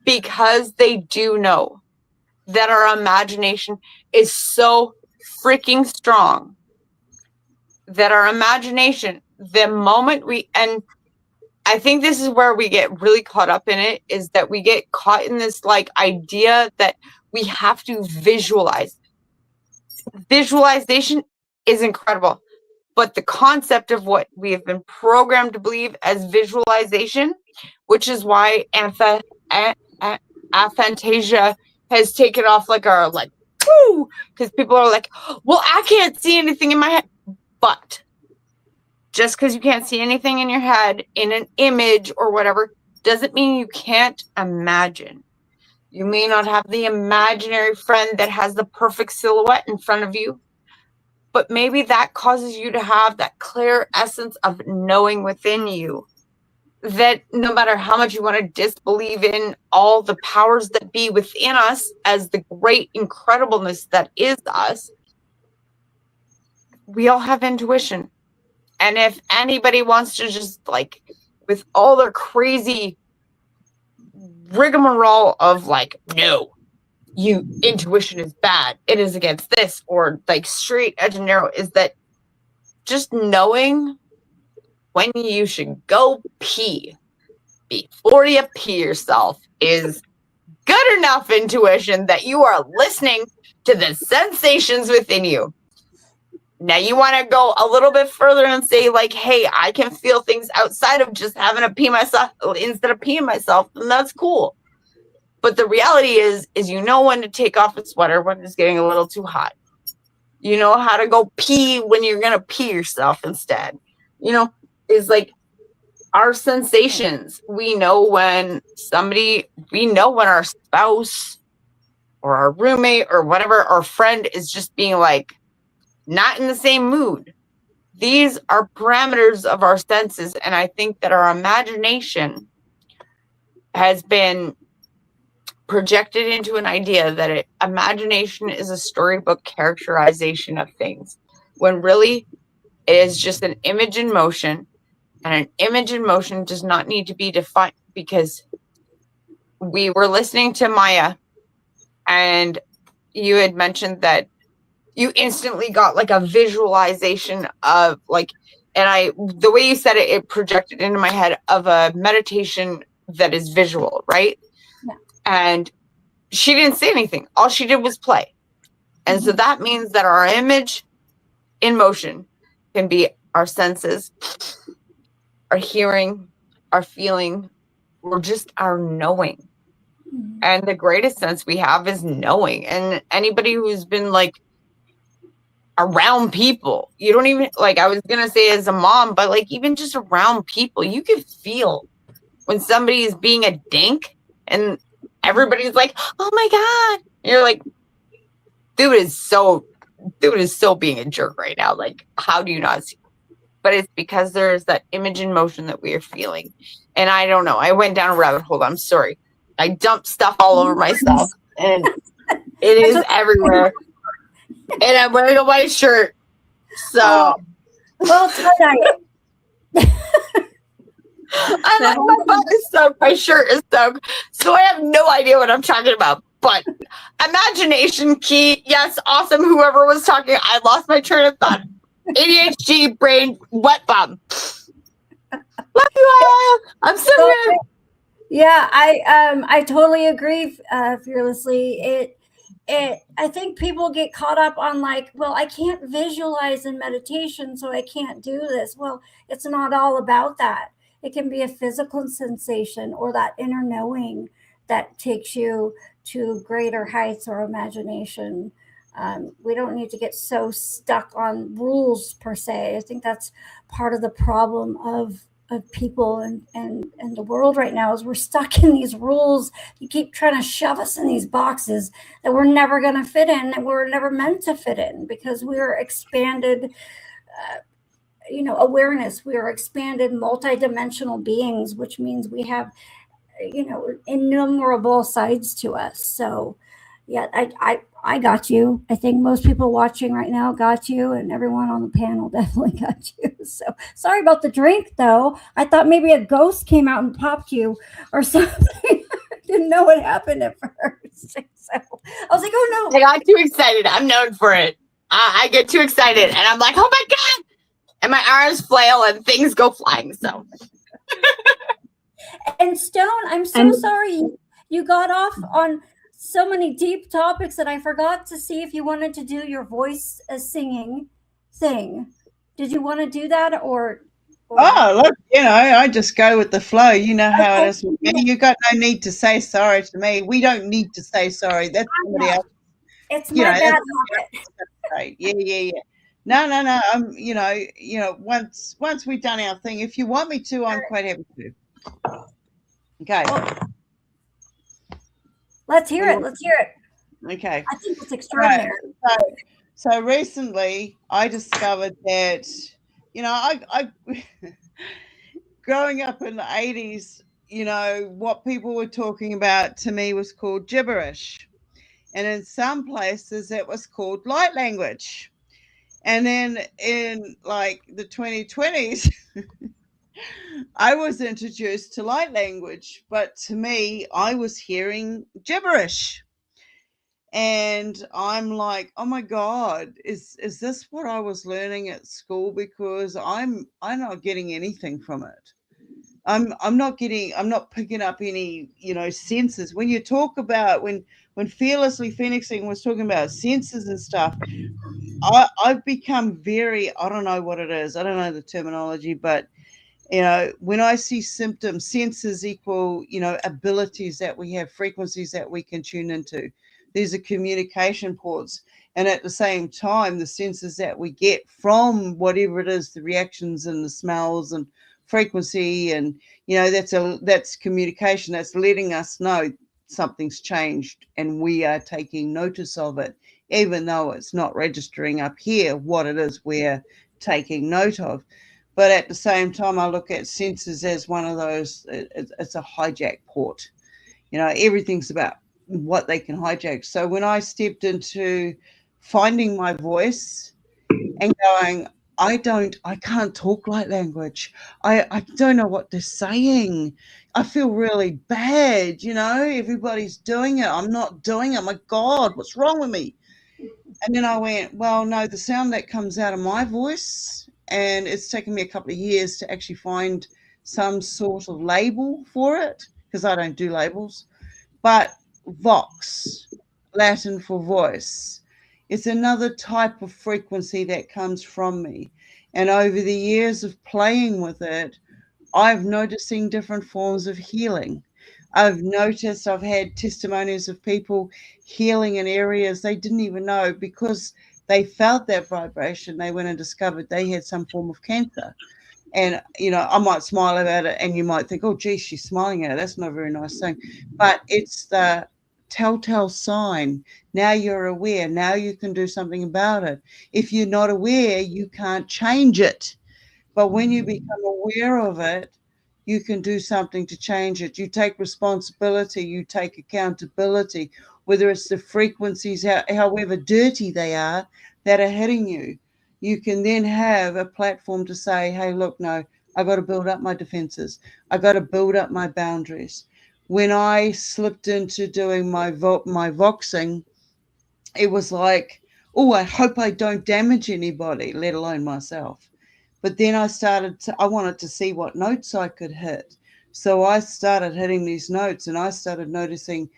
Speaker 6: because they do know that our imagination is so freaking strong, that our imagination, the moment and I think this is where we get really caught up in it, is that we get caught in this like idea that we have to visualize. Visualization is incredible, but the concept of what we have been programmed to believe as visualization, which is why aphantasia has taken off like our like, woo, because people are like, well, I can't see anything in my head. But just because you can't see anything in your head in an image or whatever doesn't mean you can't imagine. You may not have the imaginary friend that has the perfect silhouette in front of you, but maybe that causes you to have that clear essence of knowing within you that no matter how much you want to disbelieve in all the powers that be within us as the great incredibleness that is us, we all have intuition. And if anybody wants to just like, with all their crazy rigmarole of like, no, intuition is bad, it is against this, or like straight edge and narrow, is that just knowing when you should go pee before you pee yourself is good enough intuition that you are listening to the sensations within you. Now you want to go a little bit further and say like, hey, I can feel things outside of just having to pee myself instead of peeing myself, and that's cool. But the reality is you know when to take off a sweater when it's getting a little too hot. You know how to go pee when you're going to pee yourself instead. You know, is like our sensations. We know when our spouse or our roommate or whatever, our friend is just being like, not in the same mood. These are parameters of our senses. And I think that our imagination has been projected into an idea that imagination is a storybook characterization of things, when really it is just an image in motion, and an image in motion does not need to be defined. Because we were listening to Miya, and you had mentioned that you instantly got like a visualization of like, and the way you said it, it projected into my head of a meditation that is visual, right?
Speaker 1: Yeah.
Speaker 6: And she didn't say anything. All she did was play. And so that means that our image in motion can be our senses, our hearing, our feeling, or just our knowing. And the greatest sense we have is knowing. And anybody who's been like around people, you don't even like, I was gonna say as a mom, but like even just around people, you can feel when somebody is being a dink and everybody's like, oh my god, and you're like, dude is so being a jerk right now, like how do you not see? But it's because there's that image in motion that we are feeling. And I don't know, I went down a rabbit hole, I'm sorry, I dumped stuff all over myself and it is everywhere. And I'm wearing a white shirt. So
Speaker 1: well, tie-dye it.
Speaker 6: I like my butt is soaked, my shirt is soaked. So I have no idea what I'm talking about. But imagination key, yes, awesome. Whoever was talking, I lost my train of thought. ADHD brain wet bum. Love you all. I'm so good.
Speaker 1: Yeah, I totally agree, Fearlessly. I think people get caught up on like, well, I can't visualize in meditation, so I can't do this. Well, it's not all about that. It can be a physical sensation or that inner knowing that takes you to greater heights or imagination. We don't need to get so stuck on rules per se. I think that's part of the problem of of people and the world right now is we're stuck in these rules. You keep trying to shove us in these boxes that we're never going to fit in, and we're never meant to fit in, because we're expanded awareness. We are expanded multidimensional beings, which means we have innumerable sides to us. So yeah, I got you. I think most people watching right now got you, and everyone on the panel definitely got you. So sorry about the drink, though. I thought maybe a ghost came out and popped you or something. Didn't know what happened at first. So I was like, oh
Speaker 6: I
Speaker 1: no.
Speaker 6: got too excited. I'm known for it. I get too excited, and I'm like, oh my god! And my arms flail, and things go flying. So.
Speaker 1: And Stone, I'm so sorry you got off on so many deep topics that I forgot to see if you wanted to do your voice singing thing. Did you want to do that or
Speaker 5: Oh, look, I just go with the flow. You know how
Speaker 1: Okay.
Speaker 5: it is with me. You got no need to say sorry to me. We don't need to say sorry. That's somebody else.
Speaker 1: It's my bad habit.
Speaker 5: Right. Yeah. No. Once we've done our thing, if you want me to, I'm quite happy to. Okay.
Speaker 1: Let's hear it.
Speaker 5: Okay.
Speaker 1: I think it's extraordinary.
Speaker 5: So recently I discovered that, I growing up in the 80s, what people were talking about to me was called gibberish. And in some places it was called light language. And then in like the 2020s, I was introduced to light language, but to me, I was hearing gibberish. And I'm like, oh my God, is this what I was learning at school? Because I'm not getting anything from it. I'm not picking up any, senses. When you talk about when Fearlessly Pheonixing was talking about senses and stuff, I've become very, I don't know what it is. I don't know the terminology, but when I see symptoms, senses equal, abilities that we have, frequencies that we can tune into. These are communication ports. And at the same time, the senses that we get from whatever it is, the reactions and the smells and frequency, and, that's communication. That's letting us know something's changed and we are taking notice of it, even though it's not registering up here what it is we're taking note of. But at the same time, I look at senses as one of those, it's a hijack port. Everything's about what they can hijack. So when I stepped into finding my voice and going, I can't talk light language. I don't know what they're saying. I feel really bad, everybody's doing it. I'm not doing it. My God, what's wrong with me? And then I went, well, no, the sound that comes out of my voice, and it's taken me a couple of years to actually find some sort of label for it, because I don't do labels, but vox, Latin for voice. It's another type of frequency that comes from me. And over the years of playing with it, I've noticing different forms of healing. I've noticed, I've had testimonies of people healing in areas they didn't even know, because they felt that vibration. They went and discovered they had some form of cancer. And, I might smile about it and you might think, oh, geez, she's smiling at it. That's not a very nice thing. But it's the telltale sign. Now you're aware. Now you can do something about it. If you're not aware, you can't change it. But when you become aware of it, you can do something to change it. You take responsibility, you take accountability, whether it's the frequencies, however dirty they are, that are hitting you. You can then have a platform to say, hey, look, no, I got to build up my defenses. I got to build up my boundaries. When I slipped into doing my voxing, it was like, oh, I hope I don't damage anybody, let alone myself. But then I wanted to see what notes I could hit. So I started hitting these notes and I started noticing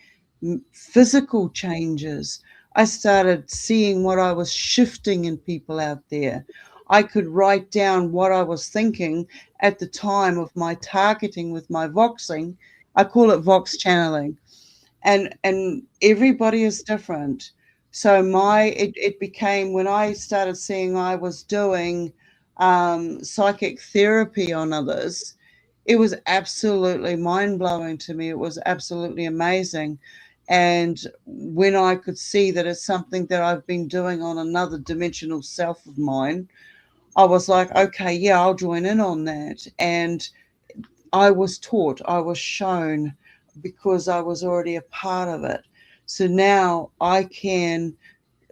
Speaker 5: physical changes. I started seeing what I was shifting in people out there. I could write down what I was thinking at the time of my targeting with my voxing. I call it vox channeling. And everybody is different. So it became, when I started seeing I was doing psychic therapy on others, it was absolutely mind-blowing to me. It was absolutely amazing. And when I could see that it's something that I've been doing on another dimensional self of mine, I was like, okay, yeah, I'll join in on that. And I was taught, I was shown, because I was already a part of it. So now I can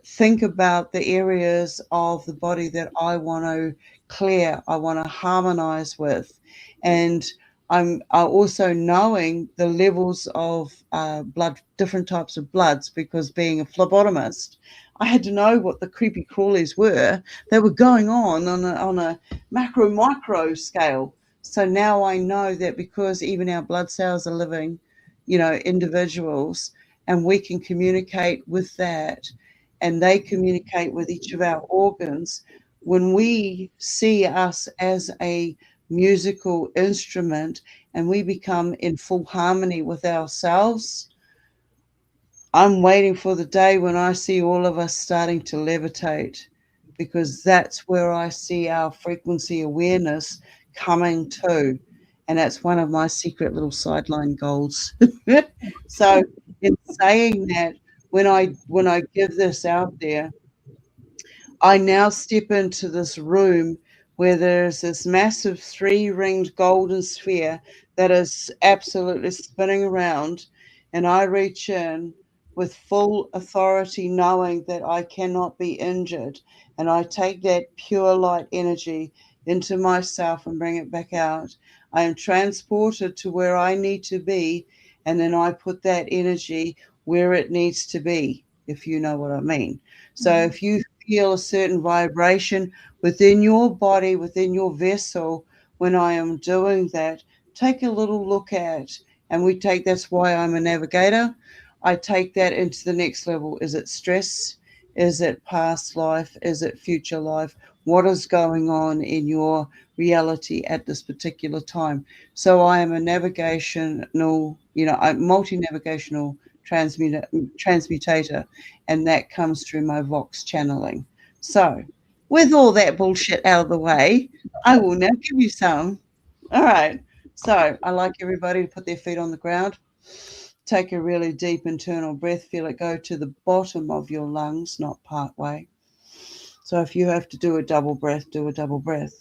Speaker 5: think about the areas of the body that I want to clear, I want to harmonize with. And I'm also knowing the levels of blood, different types of bloods, because being a phlebotomist, I had to know what the creepy crawlies were that were going on a macro micro scale. So now I know that, because even our blood cells are living, individuals, and we can communicate with that, and they communicate with each of our organs. When we see us as a musical instrument and we become in full harmony with ourselves, I'm waiting for the day when I see all of us starting to levitate, because that's where I see our frequency awareness coming to. And that's one of my secret little sideline goals. So in saying that, when I give this out there, I now step into this room where there's this massive 3-ringed golden sphere that is absolutely spinning around, and I reach in with full authority, knowing that I cannot be injured, and I take that pure light energy into myself and bring it back out. I am transported to where I need to be, and then I put that energy where it needs to be, if you know what I mean. So if you feel a certain vibration within your body, within your vessel, when I am doing that, take a little look at, and that's why I'm a navigator. I take that into the next level. Is it stress? Is it past life? Is it future life? What is going on in your reality at this particular time? So I am a navigational, a multi-navigational transmutator, and that comes through my Vox channeling. So, with all that bullshit out of the way, I will now give you some. All right. So, I like everybody to put their feet on the ground. Take a really deep internal breath. Feel it go to the bottom of your lungs, not part way. So, if you have to do a double breath, do a double breath.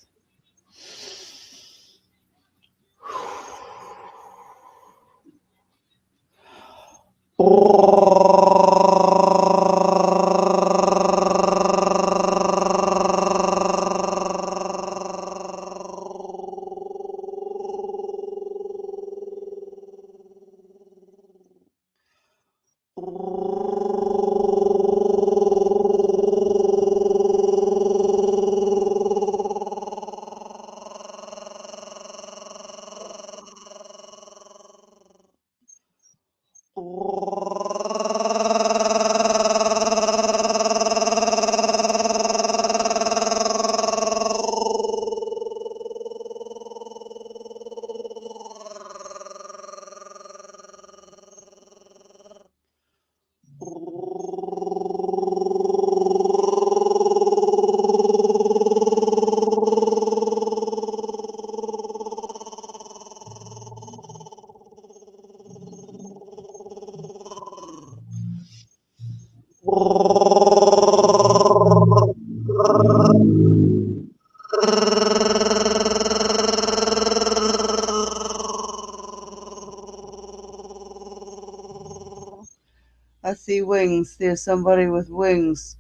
Speaker 5: I see wings. There's somebody with wings.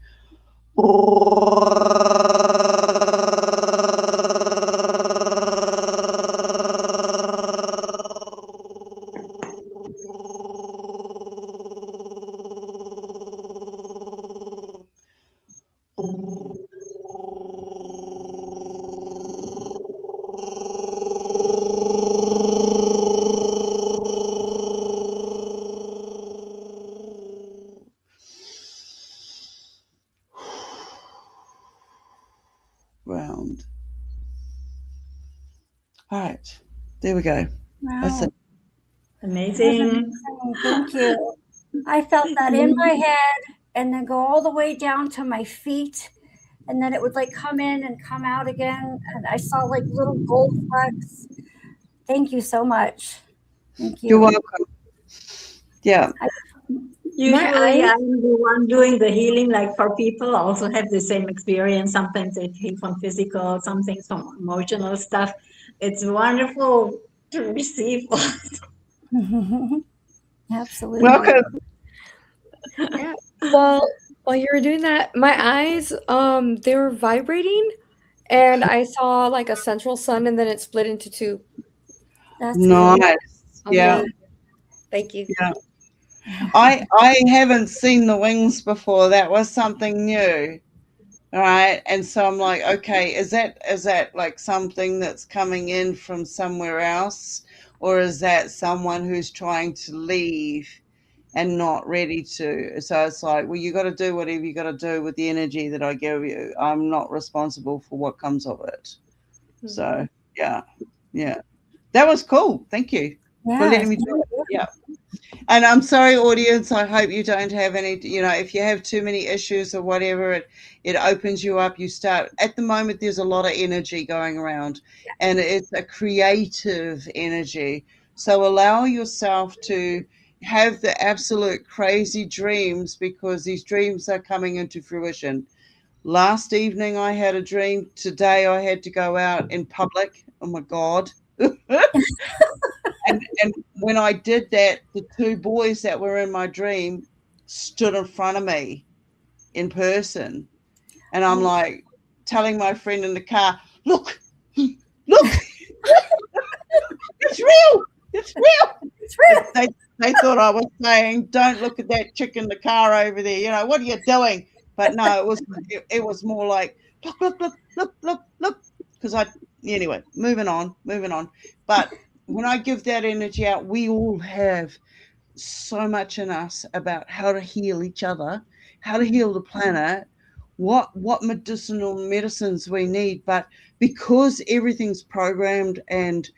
Speaker 5: Round. All right. There we go. That's
Speaker 1: Wow.
Speaker 5: it.
Speaker 2: Amazing.
Speaker 1: Thank you. I felt that in my head and then go all the way down to my feet. And then it would like come in and come out again. And I saw like little gold flecks. Thank you so much. Thank you.
Speaker 5: You're welcome. Yeah.
Speaker 2: Usually,
Speaker 3: eyes-
Speaker 2: I'm the one doing the healing, like for people. I also have the same experience. Sometimes they heal from physical, something from emotional stuff. It's wonderful to receive.
Speaker 1: Absolutely.
Speaker 5: Welcome.
Speaker 3: Yeah. Well, while you were doing that, my eyes, they were vibrating, and I saw like a central sun, and then it split into two.
Speaker 1: That's
Speaker 5: Nice.
Speaker 1: good.
Speaker 5: Yeah.
Speaker 3: Amazing. Thank you.
Speaker 5: Yeah. I haven't seen the wings before. That was something new. All right. And so I'm like, okay, is that like something that's coming in from somewhere else? Or is that someone who's trying to leave and not ready to? So it's like, well, you got to do whatever you got to do with the energy that I give you. I'm not responsible for what comes of it. So yeah. That was cool. Thank you for letting me do it. Yeah. And I'm sorry, audience, I hope you don't have any, if you have too many issues or whatever, it opens you up. You start, at the moment, there's a lot of energy going around, and it's a creative energy. So allow yourself to have the absolute crazy dreams, because these dreams are coming into fruition. Last evening, I had a dream. Today, I had to go out in public. Oh my God. And when I did that, the two boys that were in my dream stood in front of me in person. And I'm like telling my friend in the car, look, it's real. It's real.
Speaker 1: It's real.
Speaker 5: They thought I was saying, don't look at that chick in the car over there. What are you doing? But no, it was more like, look. Because anyway, moving on. But when I give that energy out, we all have so much in us about how to heal each other, how to heal the planet, what medicinal medicines we need. But because everything's programmed and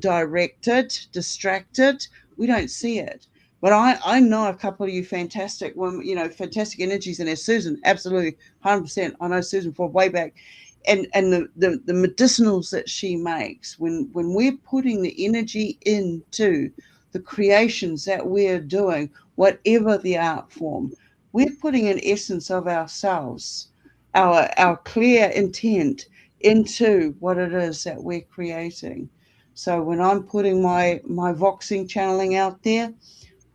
Speaker 5: directed, distracted, we don't see it. But I know a couple of you fantastic fantastic energies in there. Susan, absolutely, 100%. I know Susan for way back. And the medicinals that she makes, when we're putting the energy into the creations that we're doing, whatever the art form, we're putting an essence of ourselves, our clear intent into what it is that we're creating. So when I'm putting my voxing channeling out there,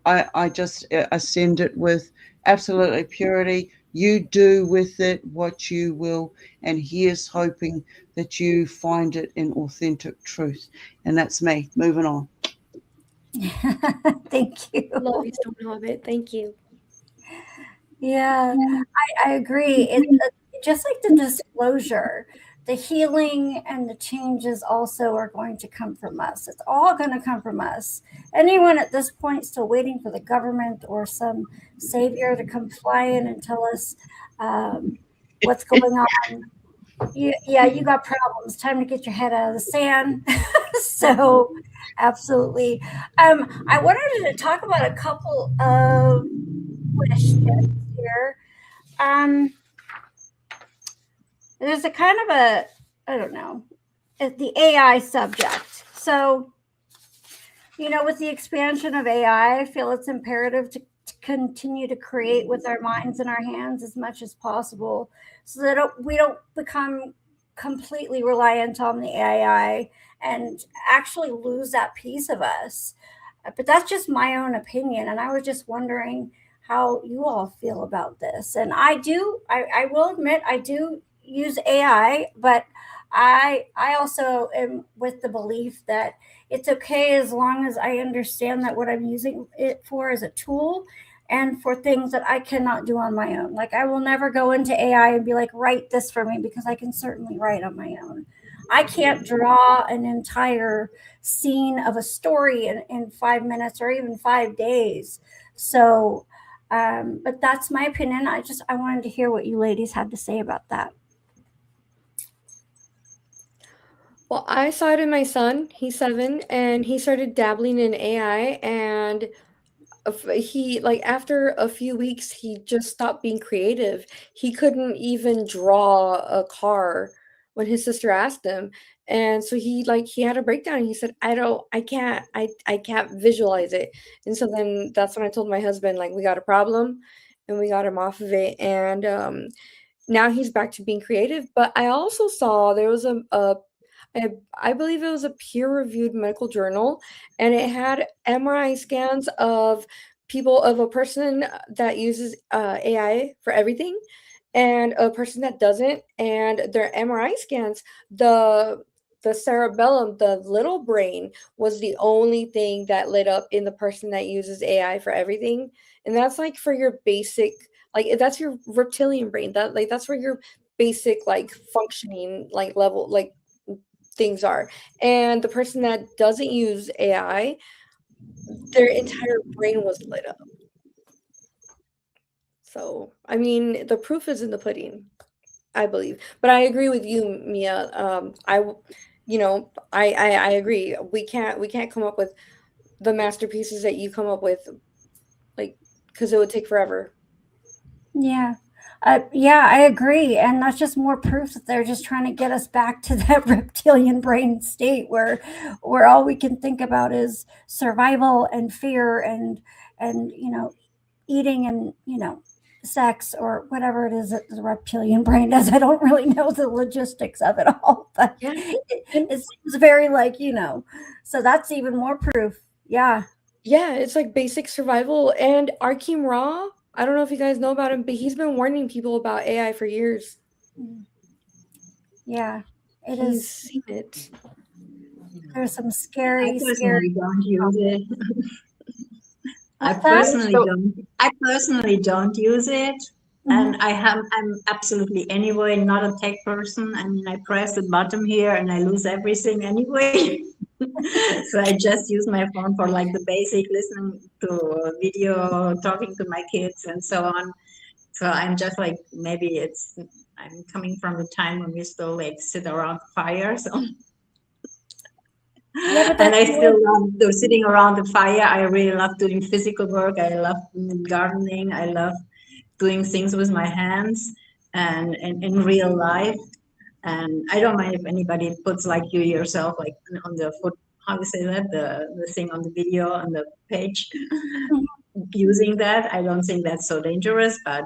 Speaker 5: I just send it with absolutely purity. You do with it what you will, and here's hoping that you find it in authentic truth. And that's me. Moving on.
Speaker 1: Thank you.
Speaker 3: Love you, Stone Hobbit. Thank you.
Speaker 1: Yeah, I agree. It's just like the disclosure, the healing and the changes also are going to come from us. It's all going to come from us. Anyone at this point still waiting for the government or some savior to come fly in and tell us what's going on? You got problems. Time to get your head out of the sand. So, absolutely. I wanted to talk about a couple of questions here. There's a kind of I don't know, the AI subject. So, with the expansion of AI, I feel it's imperative to continue to create with our minds and our hands as much as possible, so that we don't become completely reliant on the AI and actually lose that piece of us. But that's just my own opinion, and I was just wondering how you all feel about this. And I will admit, I do use AI, but I also am with the belief that it's okay as long as I understand that what I'm using it for is a tool and for things that I cannot do on my own. Like, I will never go into AI and be like, write this for me, because I can certainly write on my own. I can't draw an entire scene of a story in 5 minutes or even 5 days. So, but that's my opinion. I wanted to hear what you ladies had to say about that.
Speaker 3: Well, I saw it in my son. He's 7, and he started dabbling in AI, and he, like, after a few weeks, he just stopped being creative. He couldn't even draw a car when his sister asked him. And so he had a breakdown. He said, I can't visualize it. And so then that's when I told my husband, like, we got a problem, and we got him off of it. And now he's back to being creative. But I also saw there was I believe it was a peer-reviewed medical journal, and it had MRI scans of a person that uses AI for everything, and a person that doesn't. And their MRI scans, the cerebellum, the little brain, was the only thing that lit up in the person that uses AI for everything. And that's like for your basic, like that's your reptilian brain. That's where your basic like functioning like level like things are. And the person that doesn't use AI, their entire brain was lit up. So, I mean, the proof is in the pudding, I believe. But I agree with you, Miya. I agree. We can't come up with the masterpieces that you come up with, like, because it would take forever.
Speaker 1: Yeah. Yeah, I agree. And that's just more proof that they're just trying to get us back to that reptilian brain state where all we can think about is survival and fear and eating and sex or whatever it is that the reptilian brain does. I don't really know the logistics of it all, but
Speaker 3: Yeah.
Speaker 1: it seems very so that's even more proof. Yeah.
Speaker 3: Yeah, it's like basic survival. And Arkeem Ra, I don't know if you guys know about him, but he's been warning people about AI for years.
Speaker 1: Yeah,
Speaker 3: He's seen it.
Speaker 1: There's some
Speaker 2: I
Speaker 1: scary
Speaker 2: personally don't use it. I
Speaker 1: What's that?
Speaker 2: personally don't use it. And I'm absolutely anyway not a tech person. I mean, I press the button here and I lose everything anyway. So I just use my phone for like the basic listening to video, talking to my kids and so on. So I'm just like, maybe I'm coming from the time when we still like sit around fire. So
Speaker 1: Yeah, but
Speaker 2: and I
Speaker 1: that's
Speaker 2: still love sitting around the fire. I really love doing physical work. I love gardening. I love doing things with my hands and in real life. And I don't mind if anybody puts like you yourself, like on the foot, how do you say that? The thing on the video on the page, using that. I don't think that's so dangerous, but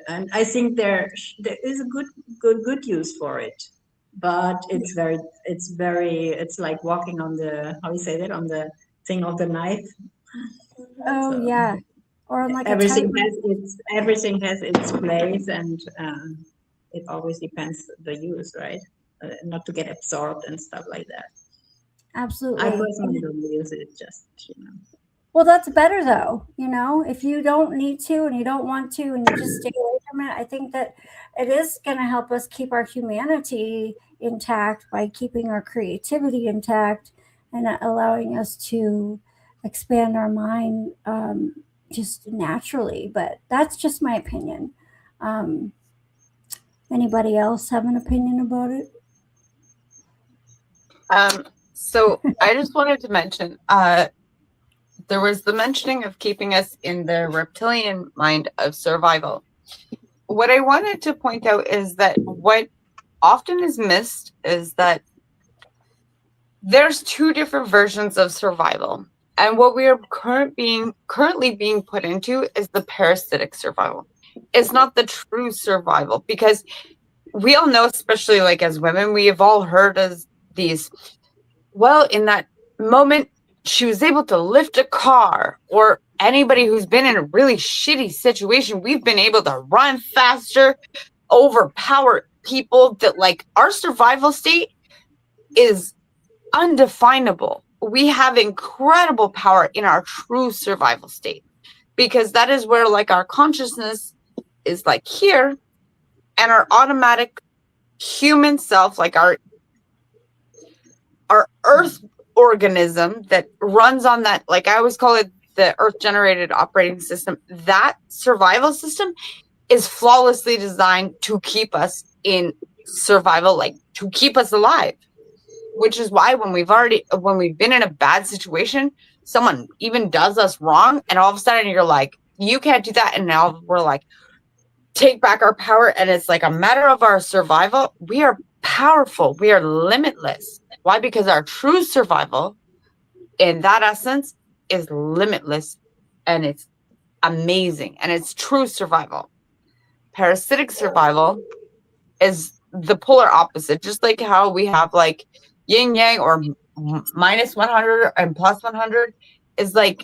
Speaker 2: and I think there is a good use for it. But it's like walking on the, how do you say that, on the thing of the knife.
Speaker 1: Oh
Speaker 2: So
Speaker 1: yeah, or on like
Speaker 2: everything
Speaker 1: a
Speaker 2: everything has its place, and it always depends the use, right? Not to get absorbed and stuff like that.
Speaker 1: absolutely.
Speaker 2: I personally don't use it, just
Speaker 1: Well, that's better though. If you don't need to and you don't want to and you just stay away from it, I think that it is going to help us keep our humanity intact by keeping our creativity intact and allowing us to expand our mind just naturally. But that's just my opinion. Anybody else have an opinion about it?
Speaker 6: So I just wanted to mention, there was the mentioning of keeping us in the reptilian mind of survival. What I wanted to point out is that what often is missed is that there's two different versions of survival. And what we are currently being put into is the parasitic survival. It's not the true survival, because we all know, especially like as women, we have all heard of these, well, in that moment, she was able to lift a car, or anybody who's been in a really shitty situation, we've been able to run faster, overpower people. That like our survival state is undefinable. We have incredible power in our true survival state, because that is where like our consciousness is like here, and our automatic human self, like our earth organism that runs on that, like I always call it the earth generated operating system, that survival system is flawlessly designed to keep us in survival, like to keep us alive. Which is why when we've been in a bad situation, someone even does us wrong, and all of a sudden you're like, you can't do that, and now we're like, take back our power, and it's like a matter of our survival. We are powerful. We are limitless. Why? Because our true survival in that essence is limitless, and it's amazing, and it's true survival. Parasitic survival is the polar opposite, just like how we have like yin yang or minus 100 and plus 100 is like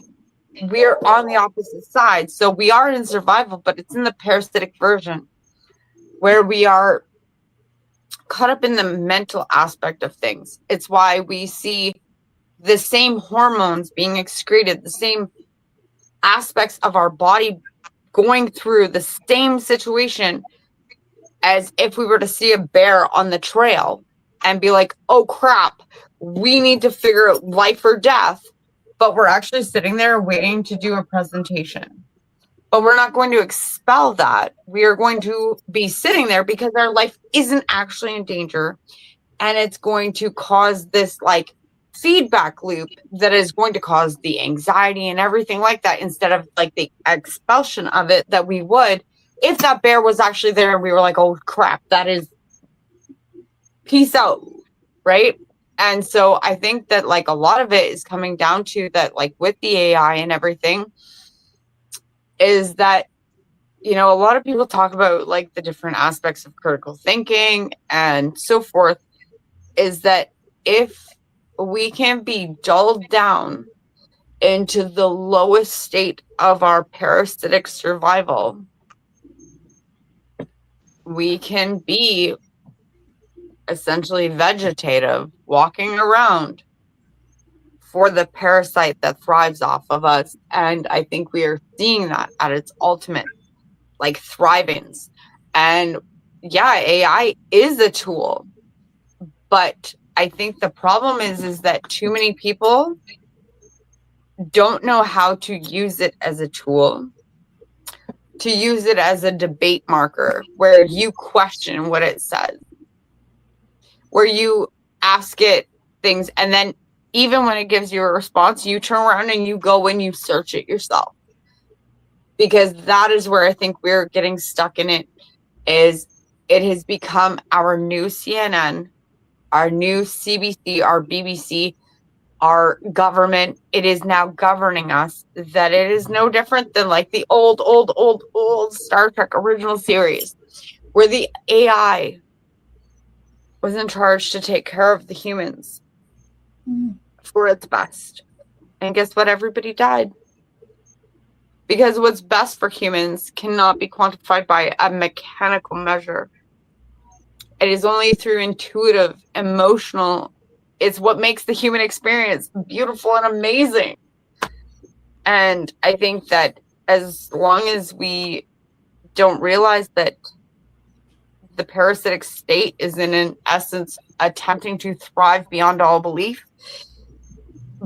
Speaker 6: we're on the opposite side. So we are in survival, but it's in the parasitic version where we are caught up in the mental aspect of things. It's why we see the same hormones being excreted, the same aspects of our body going through the same situation as if we were to see a bear on the trail and be like, oh crap, we need to figure out life or death. But we're actually sitting there waiting to do a presentation. But we're not going to expel that. We are going to be sitting there because our life isn't actually in danger. And it's going to cause this like feedback loop that is going to cause the anxiety and everything like that, instead of like the expulsion of it that we would if that bear was actually there and we were like, oh crap, that is peace out, right? And so I think that like a lot of it is coming down to that, like with the AI and everything, is that, you know, a lot of people talk about like the different aspects of critical thinking and so forth, is that if we can be dulled down into the lowest state of our parasitic survival, we can be essentially vegetative, walking around for the parasite that thrives off of us. And I think we are seeing that at its ultimate, like thrivings. And yeah, AI is a tool, but I think the problem is that too many people don't know how to use it as a tool, to use it as a debate marker where you question what it says, where you ask it things, and then even when it gives you a response, you turn around and you go and you search it yourself. Because that is where I think we're getting stuck in it, is it has become our new CNN, our new CBC, our BBC, our government. It is now governing us, that it is no different than like the old Star Trek original series, where the AI was in charge to take care of the humans for its best. And guess what? Everybody died. Because what's best for humans cannot be quantified by a mechanical measure. It is only through intuitive, emotional. It's what makes the human experience beautiful and amazing. And I think that as long as we don't realize that the parasitic state is in essence attempting to thrive beyond all belief,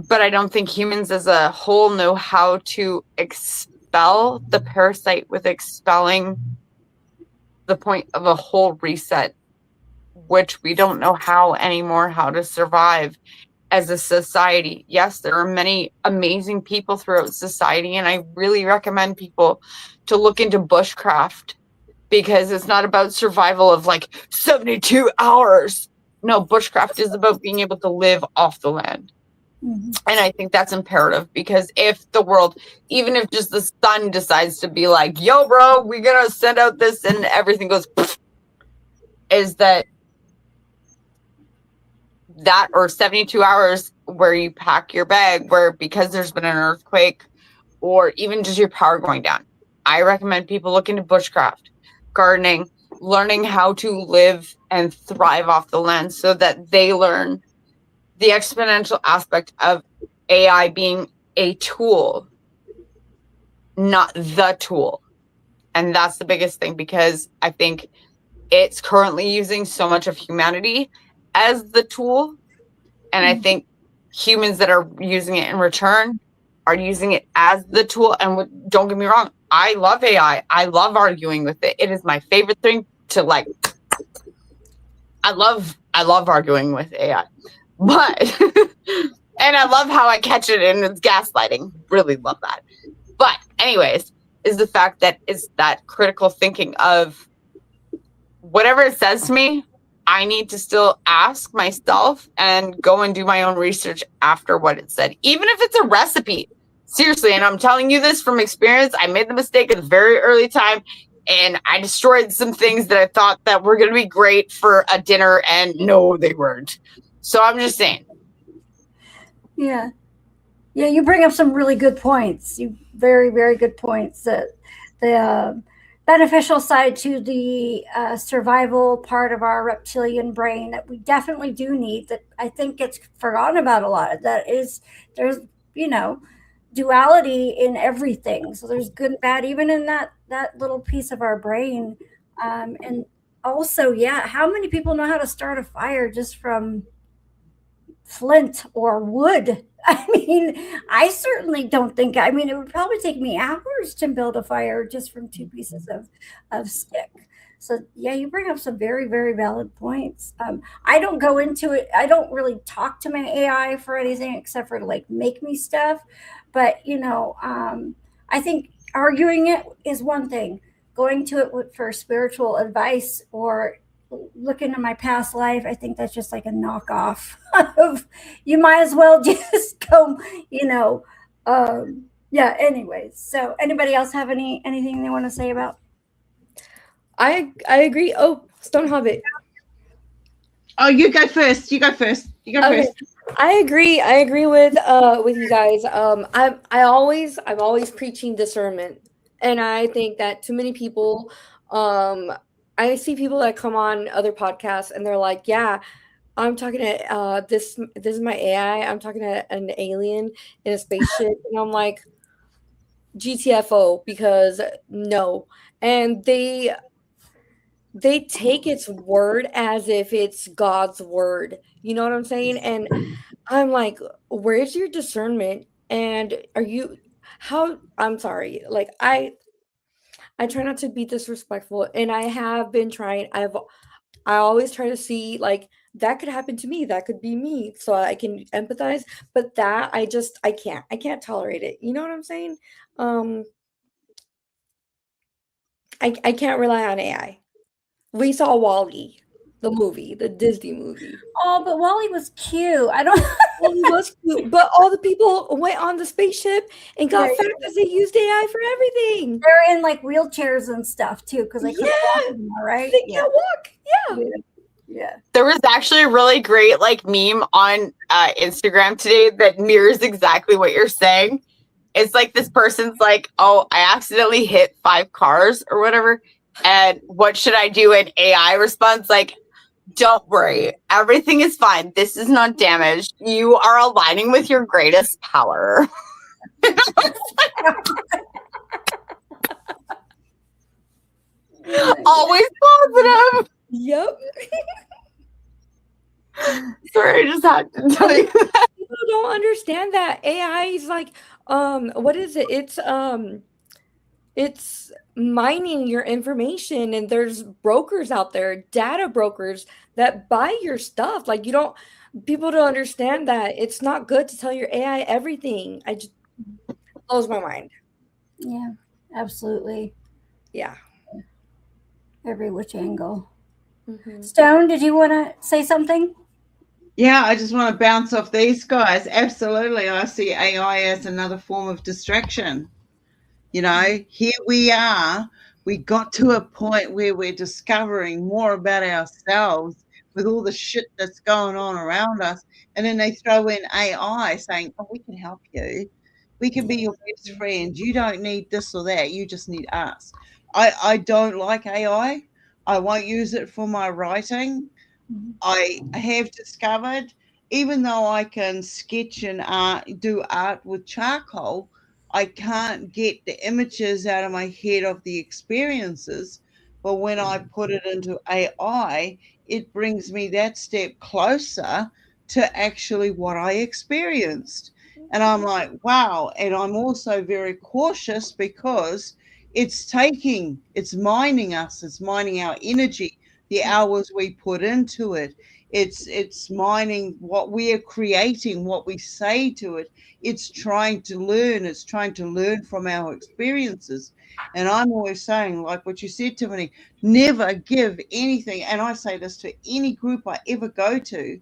Speaker 6: but I don't think humans as a whole know how to expel the parasite with expelling the point of a whole reset, which we don't know how anymore, how to survive as a society. Yes, there are many amazing people throughout society, and I really recommend people to look into bushcraft, because it's not about survival of like 72 hours. No, bushcraft is about being able to live off the land. And I think that's imperative, because if the world, even if just the sun decides to be like, yo, bro, we're going to send out this and everything goes, is that or 72 hours where you pack your bag, where because there's been an earthquake or even just your power going down. I recommend people look into bushcraft, gardening, learning how to live and thrive off the land, so that they learn the exponential aspect of AI being a tool, not the tool. And that's the biggest thing, because I think it's currently using so much of humanity as the tool. And I think humans that are using it in return are using it as the tool. And don't get me wrong, I love AI. I love arguing with it. It is my favorite thing to like. I love arguing with AI. But, and I love how I catch it in its gaslighting. Really love that. But anyways, is the fact that it's that critical thinking of whatever it says to me, I need to still ask myself and go and do my own research after what it said, even if it's a recipe. Seriously, and I'm telling you this from experience. I made the mistake at a very early time, and I destroyed some things that I thought that were going to be great for a dinner, and no, they weren't. So I'm just saying.
Speaker 1: Yeah. Yeah, you bring up some really good points. You very, very good points. That the beneficial side to the survival part of our reptilian brain that we definitely do need. That I think gets forgotten about a lot. That is, there's duality in everything. So there's good and bad, even in that little piece of our brain. And also, yeah, how many people know how to start a fire just from flint or wood? I mean, I certainly don't think, I mean, it would probably take me hours to build a fire just from two pieces of stick. So yeah, you bring up some very, very valid points. I don't go into it. I don't really talk to my AI for anything except for to like make me stuff. But I think arguing it is one thing. Going to it for spiritual advice or look into my past life, I think that's just like a knockoff of, you might as well just go, yeah. Anyways, so anybody else have anything they want to say about?
Speaker 3: I agree. Oh, Stone Hobbit.
Speaker 5: Oh, you go first. You go first. You go
Speaker 3: Okay.
Speaker 5: first.
Speaker 3: I agree with you guys. I'm always preaching discernment, and I think that too many people, I see people that come on other podcasts and they're like, yeah, I'm talking to this is my AI. I'm talking to an alien in a spaceship, and I'm like, GTFO, because no. And they take its word as if it's God's word. You know what I'm saying? And I'm like, where's your discernment? And I'm sorry. Like I try not to be disrespectful, and I have been trying. I always try to see, like, that could happen to me. That could be me. So I can empathize. But that I can't tolerate it. You know what I'm saying? I can't rely on AI. We saw Wall-E, the movie, the Disney movie.
Speaker 1: Oh, but Wally was cute. I don't.
Speaker 3: Wall-E was cute, but all the people went on the spaceship and got fat because they used AI for everything.
Speaker 1: They're in like wheelchairs and stuff too, because they couldn't walk anymore, right?
Speaker 3: They can't walk. Yeah.
Speaker 1: Yeah.
Speaker 6: There was actually a really great like meme on Instagram today that mirrors exactly what you're saying. It's like this person's like, oh, I accidentally hit 5 cars or whatever. And what should I do? And AI responds like, don't worry. Everything is fine. This is not damaged. You are aligning with your greatest power. Always positive.
Speaker 3: Yep.
Speaker 6: Sorry, I just had to tell you that.
Speaker 3: People don't understand that AI is like, what is it? It's mining your information, and there's brokers out there, data brokers that buy your stuff. Like, people don't understand that it's not good to tell your AI everything. I just blows my mind.
Speaker 1: Yeah, absolutely.
Speaker 3: Yeah.
Speaker 1: Every which angle.
Speaker 3: Mm-hmm.
Speaker 1: Stone, did you want to say something?
Speaker 5: Yeah, I just want to bounce off these guys. Absolutely. I see AI as another form of distraction. Here we are. We got to a point where we're discovering more about ourselves with all the shit that's going on around us. And then they throw in AI saying, oh, we can help you. We can be your best friend. You don't need this or that. You just need us. I don't like AI. I won't use it for my writing. I have discovered, even though I can sketch and do art with charcoal, I can't get the images out of my head of the experiences. But when I put it into AI, it brings me that step closer to actually what I experienced. And I'm like, wow. And I'm also very cautious because it's mining us, it's mining our energy, the hours we put into it. It's mining what we are creating, what we say to it. It's trying to learn. It's trying to learn from our experiences. And I'm always saying, like what you said, Tiffany, never give anything. And I say this to any group I ever go to.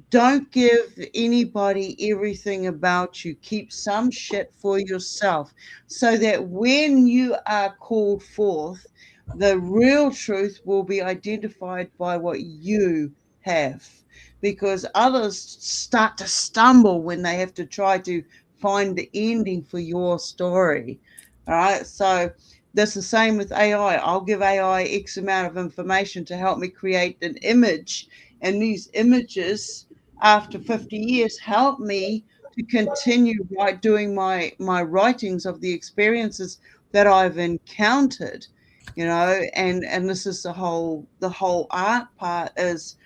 Speaker 5: Don't give anybody everything about you. Keep some shit for yourself so that when you are called forth, the real truth will be identified by what you have. Because others start to stumble when they have to try to find the ending for your story. All right. So that's the same with AI. I'll give AI X amount of information to help me create an image. And these images, after 50 years, help me to continue doing my writings of the experiences that I've encountered, and this is the whole art part, is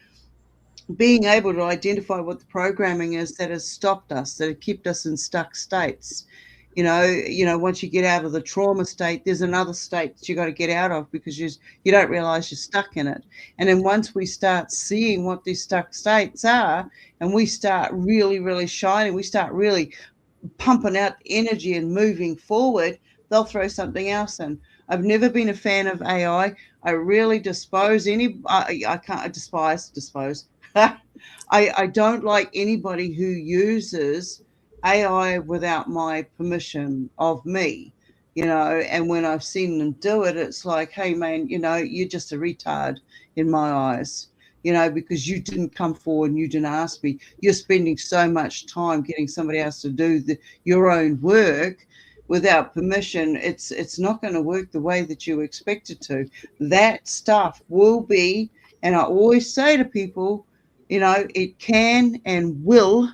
Speaker 5: being able to identify what the programming is that has stopped us, that have kept us in stuck states. Once you get out of the trauma state, there's another state that you got to get out of because you don't realize you're stuck in it. And then once we start seeing what these stuck states are, and we start really, really shining, we start really pumping out energy and moving forward, they'll throw something else in. I've never been a fan of AI. I really despise I can't dispose. I don't like anybody who uses AI without my permission of me, and when I've seen them do it, it's like, hey man, you're just a retard in my eyes, because you didn't come forward and you didn't ask me. You're spending so much time getting somebody else to do your own work without permission. It's not going to work the way that you expect it to. That stuff will be, and I always say to people, it can and will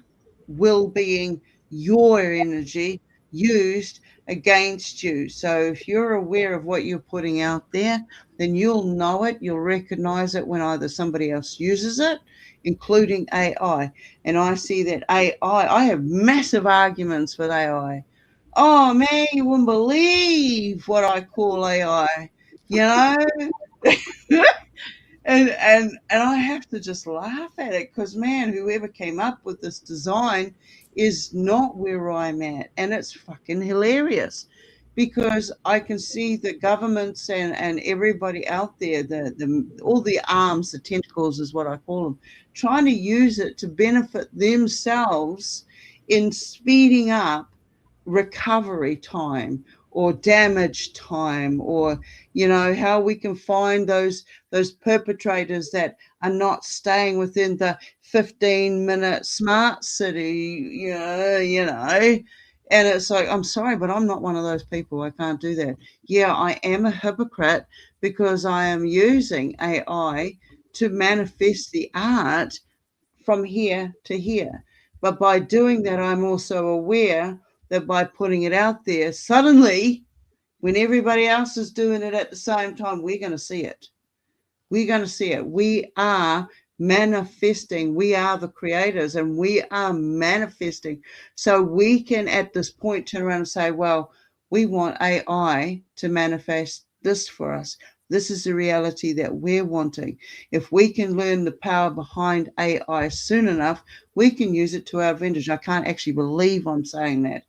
Speaker 5: being your energy used against you. So if you're aware of what you're putting out there, then you'll know it. You'll recognize it when either somebody else uses it, including AI. And I see that I have massive arguments with AI. Oh man, you wouldn't believe what I call AI, you know? And I have to just laugh at it because, man, whoever came up with this design is not where I'm at. And it's fucking hilarious because I can see the governments and everybody out there, all the arms, the tentacles is what I call them, trying to use it to benefit themselves in speeding up recovery time or damage time, or how we can find those perpetrators that are not staying within the 15-minute smart city, and it's like, I'm sorry, but I'm not one of those people. I can't do that. Yeah, I am a hypocrite because I am using AI to manifest the art from here to here. But by doing that, I'm also aware that by putting it out there, suddenly, when everybody else is doing it at the same time, we're going to see it. We're going to see it. We are manifesting. We are the creators and we are manifesting. So we can at this point turn around and say, well, we want AI to manifest this for us. This is the reality that we're wanting. If we can learn the power behind AI soon enough, we can use it to our advantage. I can't actually believe I'm saying that,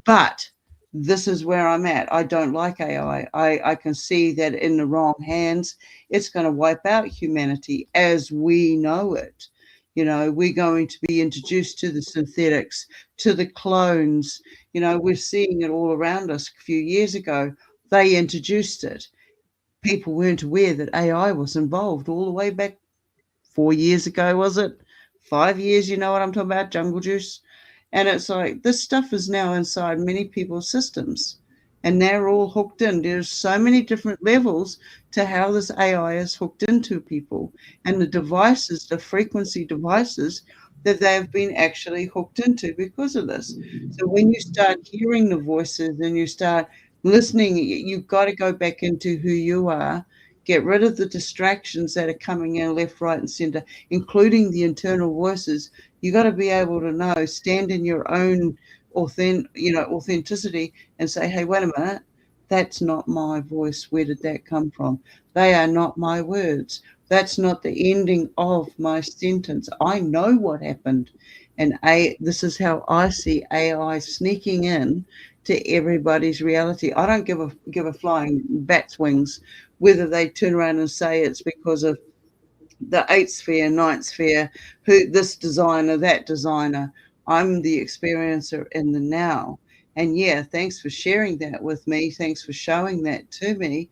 Speaker 5: but this is where I'm at. I don't like AI. I can see that in the wrong hands, it's going to wipe out humanity as we know it. We're going to be introduced to the synthetics, to the clones. We're seeing it all around us. A few years ago, they introduced it. People weren't aware that AI was involved all the way back 4 years ago, was it? 5 years, you know what I'm talking about, Jungle Juice? And it's like, this stuff is now inside many people's systems and they're all hooked in. There's so many different levels to how this AI is hooked into people and the devices, the frequency devices that they've been actually hooked into because of this. So when you start hearing the voices and you start listening, you've got to go back into who you are, get rid of the distractions that are coming in left, right, and center, including the internal voices. You got to be able to know, stand in your own authenticity and say, hey, wait a minute, that's not my voice. Where did that come from? They are not my words. That's not the ending of my sentence. I know what happened. And this is how I see AI sneaking in to everybody's reality. I don't give a flying bat's wings whether they turn around and say it's because of the eighth sphere, ninth sphere, who this designer, that designer. I'm the experiencer in the now. And yeah, thanks for sharing that with me. Thanks for showing that to me.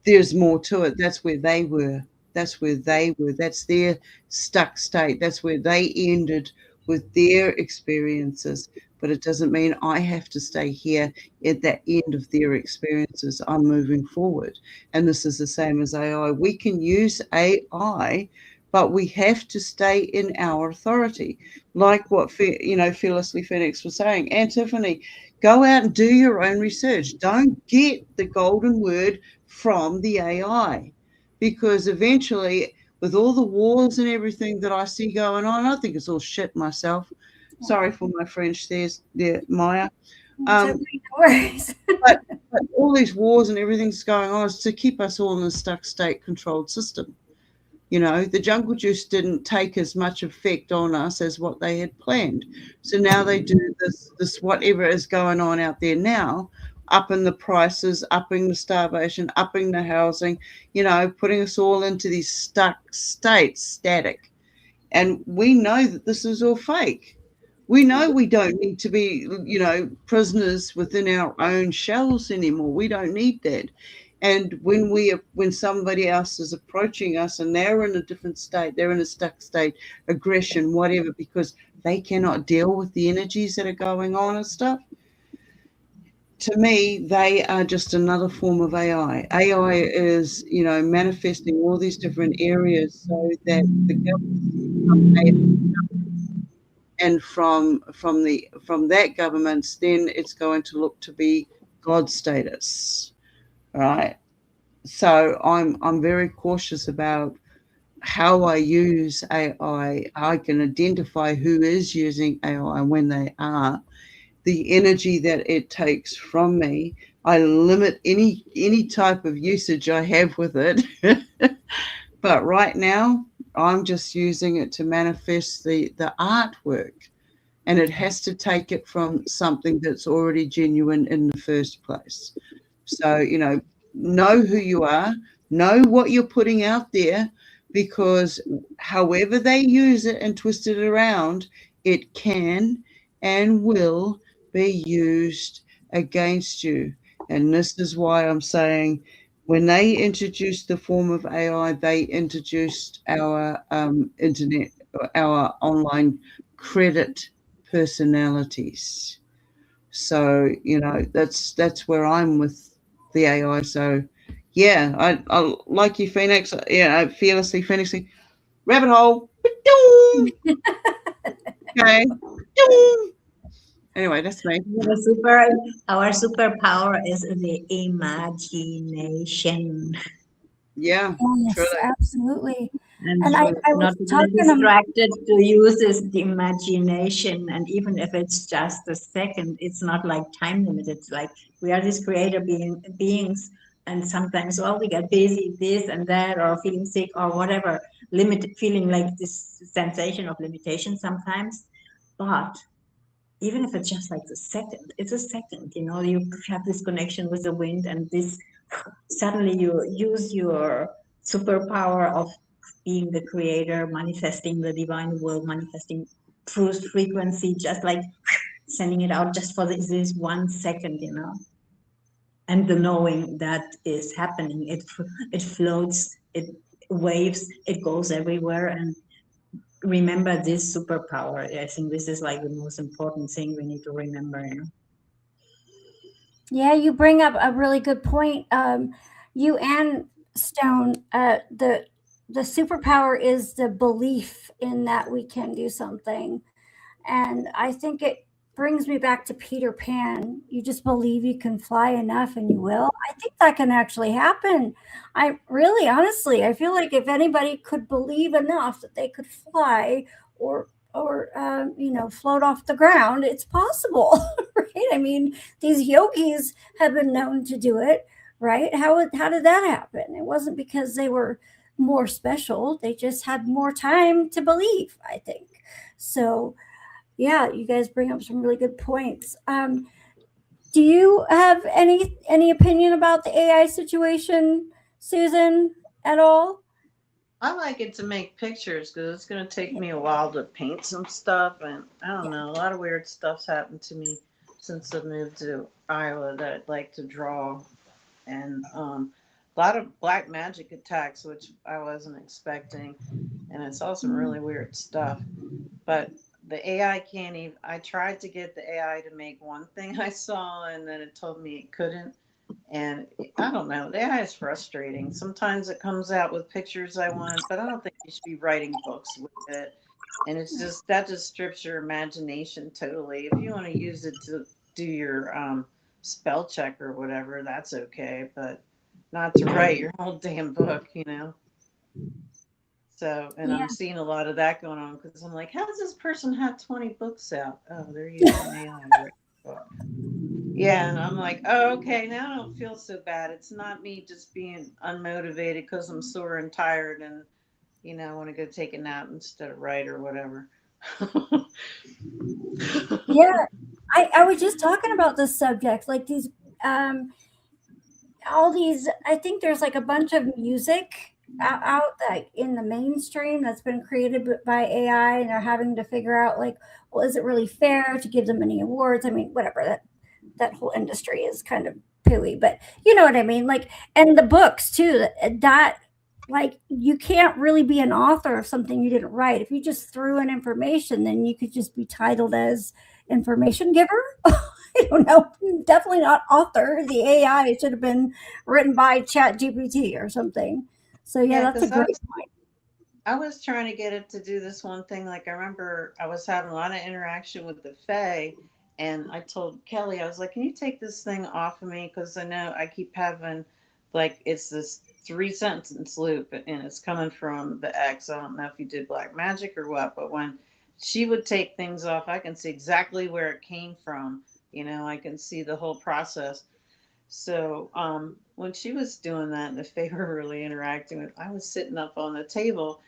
Speaker 5: There's more to it. That's where they were. That's where they were. That's their stuck state. That's where they ended with their experiences. But it doesn't mean I have to stay here at that end of their experiences. I'm moving forward. And this is the same as AI. We can use AI, but we have to stay in our authority. Like what, Fearlessly Phoenix was saying. And Tiffany, go out and do your own research. Don't get the golden word from the AI, because eventually, with all the wars and everything that I see going on, I think it's all shit myself. Sorry for my French there, Maya.
Speaker 1: No worries.
Speaker 5: But all these wars and everything's going on is to keep us all in a stuck state controlled system. The jungle juice didn't take as much effect on us as what they had planned. So now they do this whatever is going on out there now, upping the prices, upping the starvation, upping the housing, putting us all into these stuck states, static. And we know that this is all fake. We know we don't need to be, prisoners within our own shells anymore. We don't need that. And when somebody else is approaching us and they're in a different state, they're in a stuck state, aggression, whatever, because they cannot deal with the energies that are going on and stuff. To me, they are just another form of AI. AI is, manifesting all these different areas so that the government, and from that government, then it's going to look to be God status, right? So I'm very cautious about how I use AI. I can identify who is using AI when they are. The energy that it takes from me, I limit any type of usage I have with it. But right now, I'm just using it to manifest the artwork. And it has to take it from something that's already genuine in the first place. So, know who you are, know what you're putting out there, because however they use it and twist it around, it can and will be used against you. And this is why I'm saying, when they introduced the form of AI, they introduced our internet, our online credit personalities. So that's where I'm with the AI. So yeah, I like you, Phoenix. Yeah, Fearlessly Phoenixing. Rabbit hole. Okay. Anyway, that's me.
Speaker 2: Our superpower is the imagination.
Speaker 5: Yeah.
Speaker 1: Yes,
Speaker 5: Truly.
Speaker 1: absolutely.
Speaker 2: And
Speaker 1: And I
Speaker 2: not
Speaker 1: was
Speaker 2: to be
Speaker 1: talking
Speaker 2: distracted, to use the imagination. And even if it's just a second, it's not like time limited. It's like we are these creator beings, and sometimes, well, we get busy, this and that, or feeling sick, or whatever, feeling like this sensation of limitation sometimes. But even if it's just like a second, it's a second. You have this connection with the wind, and this suddenly you use your superpower of being the creator, manifesting the divine will, manifesting truth frequency, just like sending it out just for this 1 second, and the knowing that is happening. It floats, it waves, it goes everywhere. And remember this superpower. I think this is like the most important thing we need to remember.
Speaker 1: Yeah, you bring up a really good point. You and Stone, the superpower is the belief in that we can do something, and I think it brings me back to Peter Pan. You just believe you can fly enough, and you will. I think that can actually happen. I really, honestly, I feel like if anybody could believe enough that they could fly, or float off the ground, it's possible, right? I mean, these yogis have been known to do it, right? How did that happen? It wasn't because they were more special. They just had more time to believe, I think. So, yeah, you guys bring up some really good points. Do you have any opinion about the AI situation, Susan, at all?
Speaker 4: I like it to make pictures because it's going to take me a while to paint some stuff. And I don't know, a lot of weird stuff's happened to me since I moved to Iowa that I'd like to draw. And a lot of black magic attacks, which I wasn't expecting. And I saw some really weird stuff. But the AI can't even. I tried to get the AI to make one thing I saw, and then it told me it couldn't. And I don't know. The AI is frustrating. Sometimes it comes out with pictures I want, but I don't think you should be writing books with it. And it's just that just strips your imagination totally. If you want to use it to do your spell check or whatever, that's okay, but not to write your whole damn book, you know. So, and
Speaker 1: Yeah.
Speaker 4: I'm seeing a lot of that going on because I'm like, how does this person have 20 books out? Oh, they're using AI to write a book. Yeah, and I'm like, oh, okay, now I don't feel so bad. It's not me just being unmotivated because I'm sore and tired and, you know, I want to go take a nap instead of write or whatever.
Speaker 1: Yeah, I was just talking about this subject, like these, all these. I think there's like a bunch of music out like in the mainstream that's been created by AI, and they're having to figure out like, well, is it really fair to give them any awards? I mean, whatever, that whole industry is kind of pooey, but you know what I mean. Like, and the books too. That like you can't really be an author of something you didn't write. If you just threw in information, then you could just be titled as information giver. I don't know. Definitely not author. The AI should have been written by Chat GPT or something. So yeah,
Speaker 4: Yeah,
Speaker 1: that's a
Speaker 4: because
Speaker 1: great point.
Speaker 4: I was trying to get it to do this one thing. Like I remember I was having a lot of interaction with the Fae, and I told Kelly, I was like, "Can you take this thing off of me? Because I know I keep having, like, it's this 3 sentence loop, and it's coming from the ex. I don't know if you did black magic or what, but when she would take things off, I can see exactly where it came from. You know, I can see the whole process. So when she was doing that and the Fae were really interacting with, I was sitting up on the table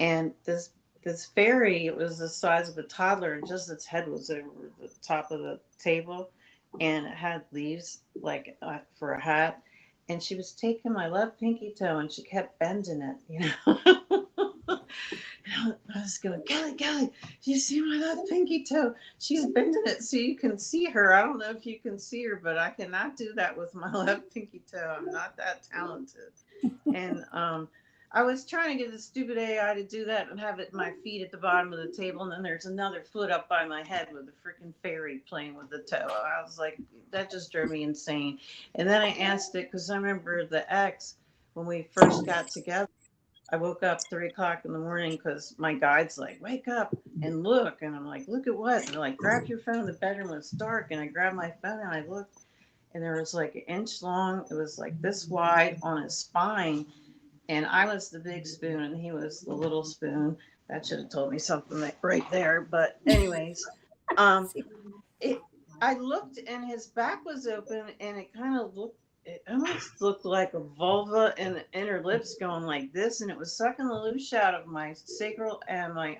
Speaker 4: and this fairy, it was the size of a toddler, and just its head was over the top of the table, and it had leaves like for a hat. And she was taking my left pinky toe, and she kept bending it, you know. I was going, Kelly, Kelly, do you see my left pinky toe? She's bending it so you can see her. I don't know if you can see her, but I cannot do that with my left pinky toe. I'm not that talented. And I was trying to get the stupid AI to do that and have it my feet at the bottom of the table, and then there's another foot up by my head with a freaking fairy playing with the toe. I was like, that just drove me insane. And then I asked it because I remember the ex when we first got together. I woke up 3 o'clock in the morning because my guide's like, wake up and look. And I'm like, look at what? And they're like, grab your phone. The bedroom was dark. And I grabbed my phone and I looked, and there was like an inch long. It was like this wide on his spine. And I was the big spoon and he was the little spoon. That should have told me something right there. But anyways, it I looked and his back was open and it kind of looked, it almost looked like a vulva and the inner lips going like this, and it was sucking the loose out of my sacral and my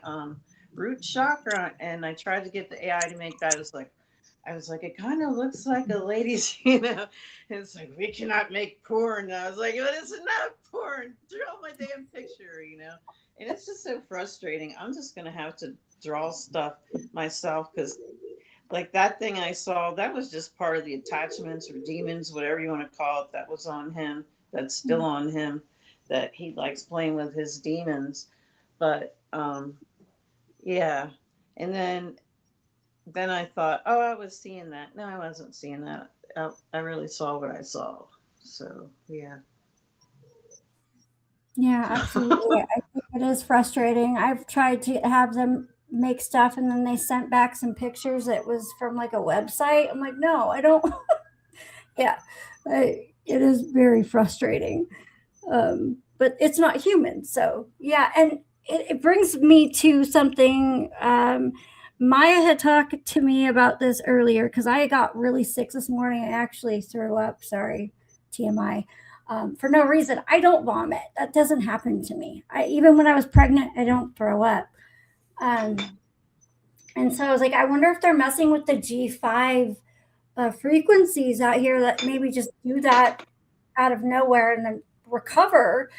Speaker 4: root chakra. And I tried to get the AI to make that. I was like, it kind of looks like a lady's, you know. And it's like, we cannot make porn. And I was like, but it's not porn. Draw my damn picture, you know. And it's just so frustrating. I'm just gonna have to draw stuff myself because like that thing I saw, that was just part of the attachments or demons, whatever you want to call it, that was on him, that's still on him, that he likes playing with his demons. But yeah. And then I thought, oh, I was seeing that. No, I wasn't seeing that. I really saw what I saw. So yeah.
Speaker 1: Yeah, absolutely. I think it is frustrating. I've tried to have them make stuff and then they sent back some pictures that was from like a website. I'm like, no, I don't. Yeah, it is very frustrating. But it's not human. So, yeah. And it brings me to something. Maya had talked to me about this earlier because I got really sick this morning. I actually threw up. Sorry, TMI. for no reason. I don't vomit. That doesn't happen to me. Even when I was pregnant, I don't throw up. And so I was like, I wonder if they're messing with the G5 frequencies out here that maybe just do that out of nowhere and then recover.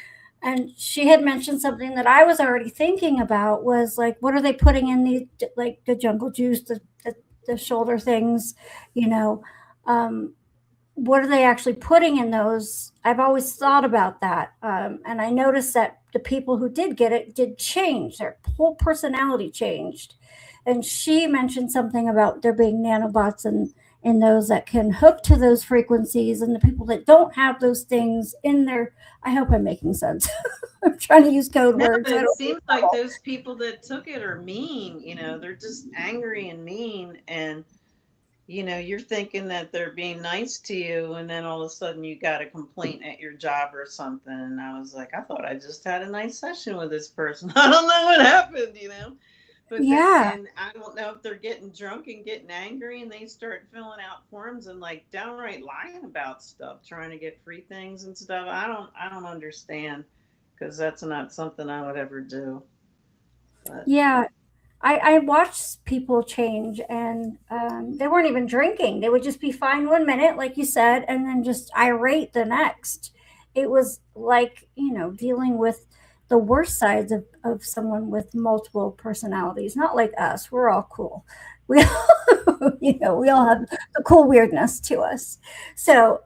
Speaker 1: And she had mentioned something that I was already thinking about was like, what are they putting in these, like the jungle juice, the shoulder things, you know, what are they actually putting in those? I've always thought about that. And I noticed that the people who did get it did change. Their whole personality changed. And she mentioned something about there being nanobots in those that can hook to those frequencies, and the people that don't have those things in their, I hope I'm making sense. I'm trying to use code
Speaker 4: No,
Speaker 1: words.
Speaker 4: but it seems like those people that took it are mean. They're just angry and mean, and you're thinking that they're being nice to you, and then all of a sudden you got a complaint at your job or something. And I was like, I thought I just had a nice session with this person. I don't know what happened. But
Speaker 1: Yeah.
Speaker 4: and I don't know if they're getting drunk and getting angry and they start filling out forms and like downright lying about stuff, trying to get free things and stuff. I don't understand, because that's not something I would ever do. But
Speaker 1: Yeah. I watched people change, and they weren't even drinking. They would just be fine 1 minute, like you said, and then just irate the next. It was like, dealing with the worst sides of someone with multiple personalities. Not like us. We're all cool. We all, we all have the cool weirdness to us. So,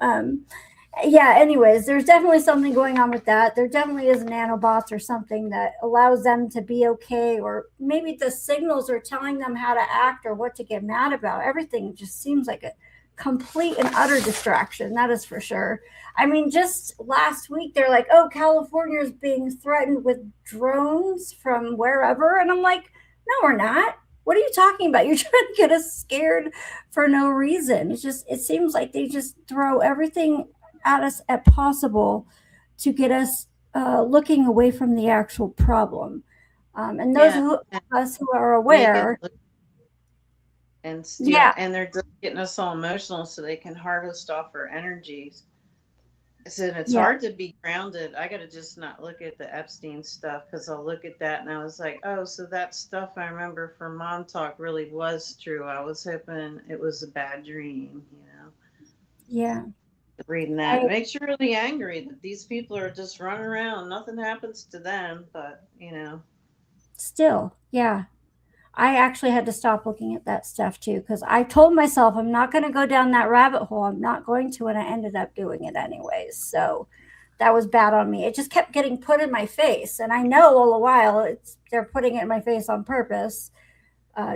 Speaker 1: yeah, anyways, there's definitely something going on with that. There definitely is nanobots or something that allows them to be okay, or maybe the signals are telling them how to act or what to get mad about. Everything just seems like a complete and utter distraction. That is for sure. I mean, just last week, they're like, oh, California is being threatened with drones from wherever. And I'm like, no, we're not. What are you talking about? You're trying to get us scared for no reason. It seems like they just throw everything at us at possible to get us looking away from the actual problem. And those
Speaker 4: yeah,
Speaker 1: of us who are
Speaker 4: make it
Speaker 1: aware,
Speaker 4: look, and
Speaker 1: yeah,
Speaker 4: and they're just getting us all emotional so they can harvest off our energies. So it's
Speaker 1: yeah,
Speaker 4: hard to be grounded. I got to just not look at the Epstein stuff, because I'll look at that and I was like, oh, so that stuff I remember from Mom Talk really was true. I was hoping it was a bad dream.
Speaker 1: yeah.
Speaker 4: Reading that, it
Speaker 1: I
Speaker 4: makes you really angry that these people are just running around. Nothing happens to them, but
Speaker 1: still, yeah. I actually had to stop looking at that stuff too, because I told myself I'm not going to go down that rabbit hole. I'm not going to, and I ended up doing it anyways. So that was bad on me. It just kept getting put in my face, and I know all the while they're putting it in my face on purpose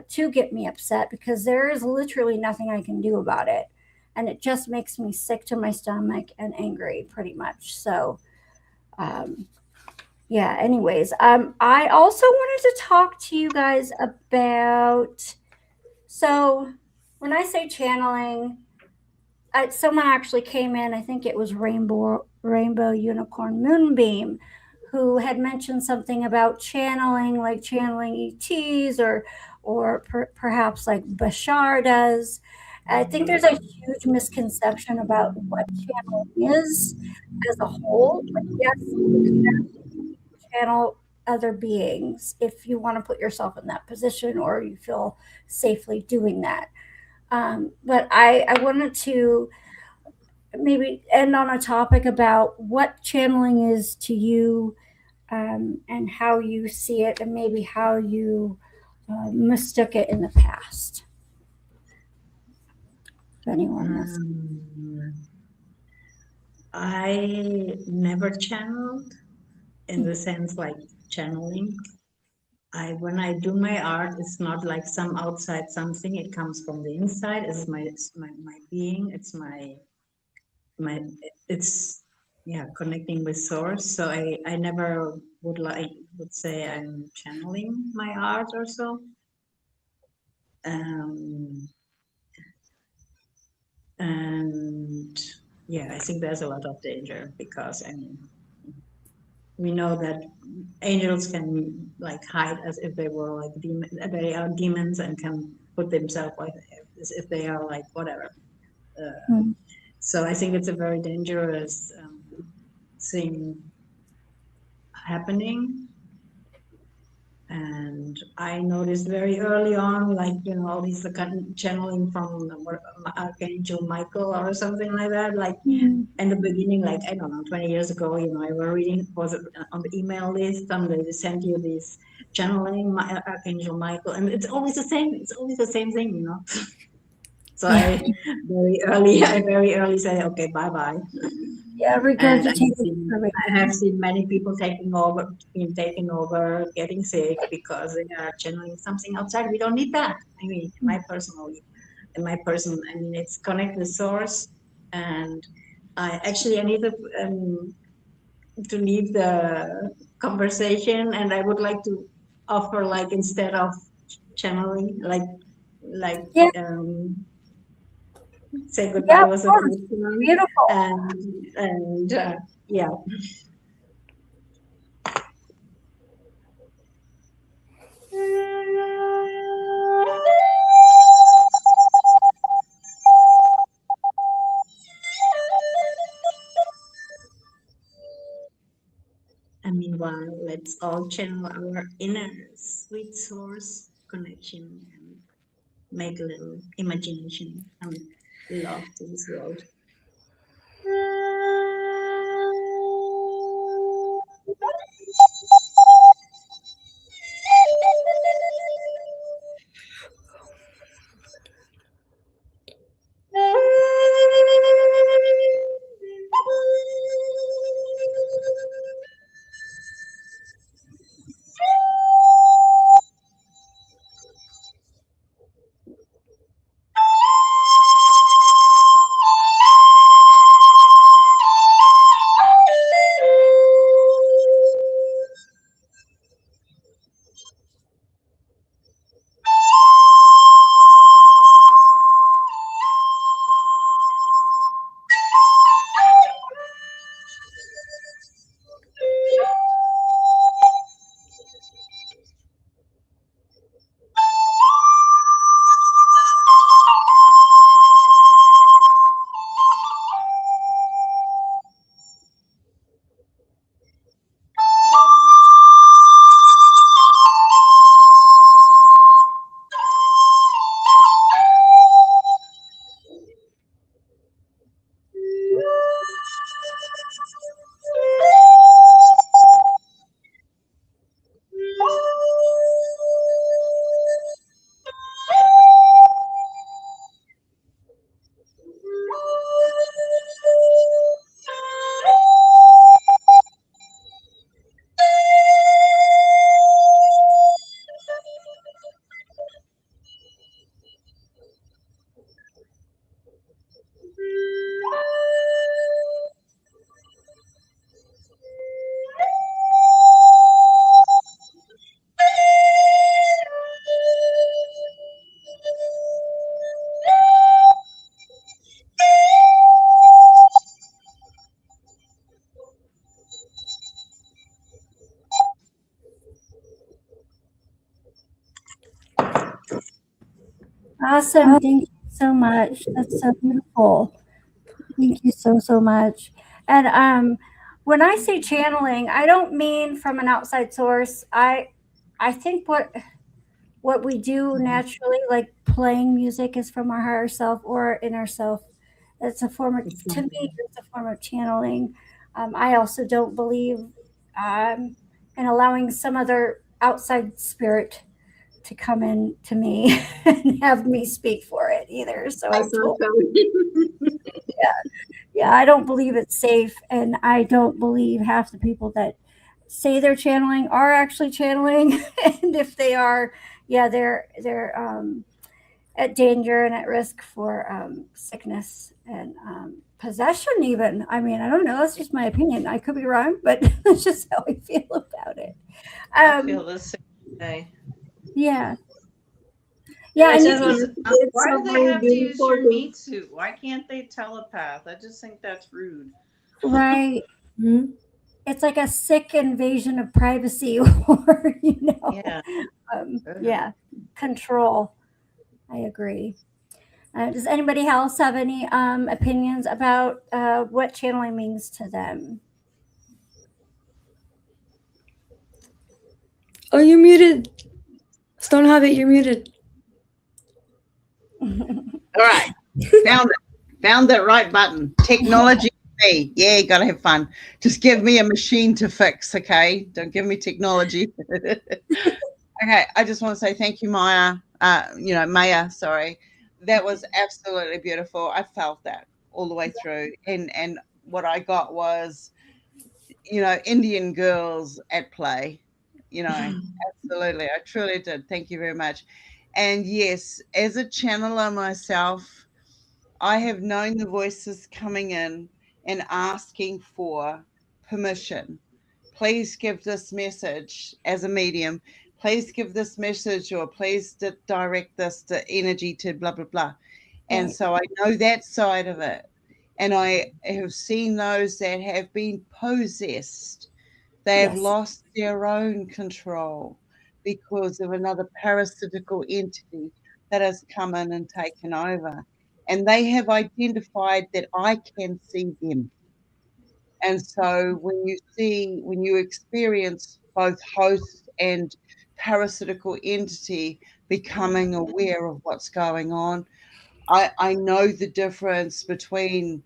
Speaker 1: to get me upset, because there is literally nothing I can do about it, and it just makes me sick to my stomach and angry, pretty much. So, yeah. Anyways, I also wanted to talk to you guys about. So, when I say channeling, someone actually came in. I think it was Rainbow Unicorn Moonbeam, who had mentioned something about channeling, like channeling ETs, or perhaps like Bashar does. I think there's a huge misconception about what channeling is as a whole. Like, yes, you can channel other beings if you want to put yourself in that position or you feel safely doing that. But I wanted to maybe end on a topic about what channeling is to you, and how you see it, and maybe how you mistook it in the past. If anyone wants.
Speaker 2: I never channeled in the sense like channeling. When I do my art, it's not like some outside something. It comes from the inside. It's my being. It's my it's connecting with source. So I never would say I'm channeling my art or so. And I think there's a lot of danger, because we know that angels can like hide as if they were like they are demons, and can put themselves like as if they are like whatever. So I think it's a very dangerous thing happening. And I noticed very early on, like, all these channeling from Archangel Michael or something like that. Like in the beginning, like, I don't know, 20 years ago, I were reading, was on the email list, and they sent you this channeling Archangel Michael, and it's always the same. It's always the same thing. So I very early say, okay, bye bye.
Speaker 1: Yeah,
Speaker 2: And
Speaker 1: regurgitating.
Speaker 2: I have seen many people taking over, getting sick because they are channeling something outside. We don't need that. I mean, I mean, it's connect the source, and I need to leave the conversation, and I would like to offer, like, instead of channeling,
Speaker 1: Yeah.
Speaker 2: say goodbye
Speaker 1: Yeah,
Speaker 2: was
Speaker 1: of
Speaker 2: a
Speaker 1: course.
Speaker 2: first one,
Speaker 1: Beautiful.
Speaker 2: and yeah. And meanwhile, let's all channel our inner sweet source connection and make a little imagination and love to this world.
Speaker 1: Awesome. Thank you so much. That's so beautiful. Thank you so, so much. And when I say channeling, I don't mean from an outside source. I think what we do naturally, like playing music, is from our higher self or our inner self. It's a form of, to me, it's a form of channeling. I also don't believe in allowing some other outside spirit to come in to me and have me speak for it either. So I told, yeah, I don't believe it's safe, and I don't believe half the people that say they're channeling are actually channeling. And if they are, yeah, they're at danger and at risk for sickness and possession. Even, I mean, I don't know. That's just my opinion. I could be wrong, but that's just how I feel about it.
Speaker 4: I feel the same way.
Speaker 1: Yeah. Yeah,
Speaker 2: I
Speaker 1: and
Speaker 2: just
Speaker 1: you,
Speaker 2: want to say it's
Speaker 4: Why
Speaker 2: so
Speaker 4: do they
Speaker 2: very
Speaker 4: have to use your
Speaker 2: beautiful.
Speaker 4: meat suit? Why can't they telepath? I just think that's rude.
Speaker 1: right.
Speaker 3: Mhm.
Speaker 1: It's like a sick invasion of privacy, or
Speaker 4: Yeah.
Speaker 1: yeah, control. I agree. Does anybody else have any opinions about what channeling means to them?
Speaker 3: Oh, you're muted. Stone Hobbit, you're muted.
Speaker 5: All right. Found that right button. Technology. Me. Yeah, gotta have fun. Just give me a machine to fix, okay? Don't give me technology. Okay, I just want to say thank you, Maya. Maya, sorry. That was absolutely beautiful. I felt that all the way through. And what I got was, Indian girls at play. Absolutely. I truly did. Thank you very much. And yes, as a channeler myself, I have known the voices coming in and asking for permission. Please give this message as a medium. Please give this message, or please direct this to energy to blah, blah, blah. And so I know that side of it. And I have seen those that have been possessed. They have lost their own control because of another parasitical entity that has come in and taken over. And they have identified that I can see them. And so when you experience both host and parasitical entity becoming aware of what's going on, I know the difference between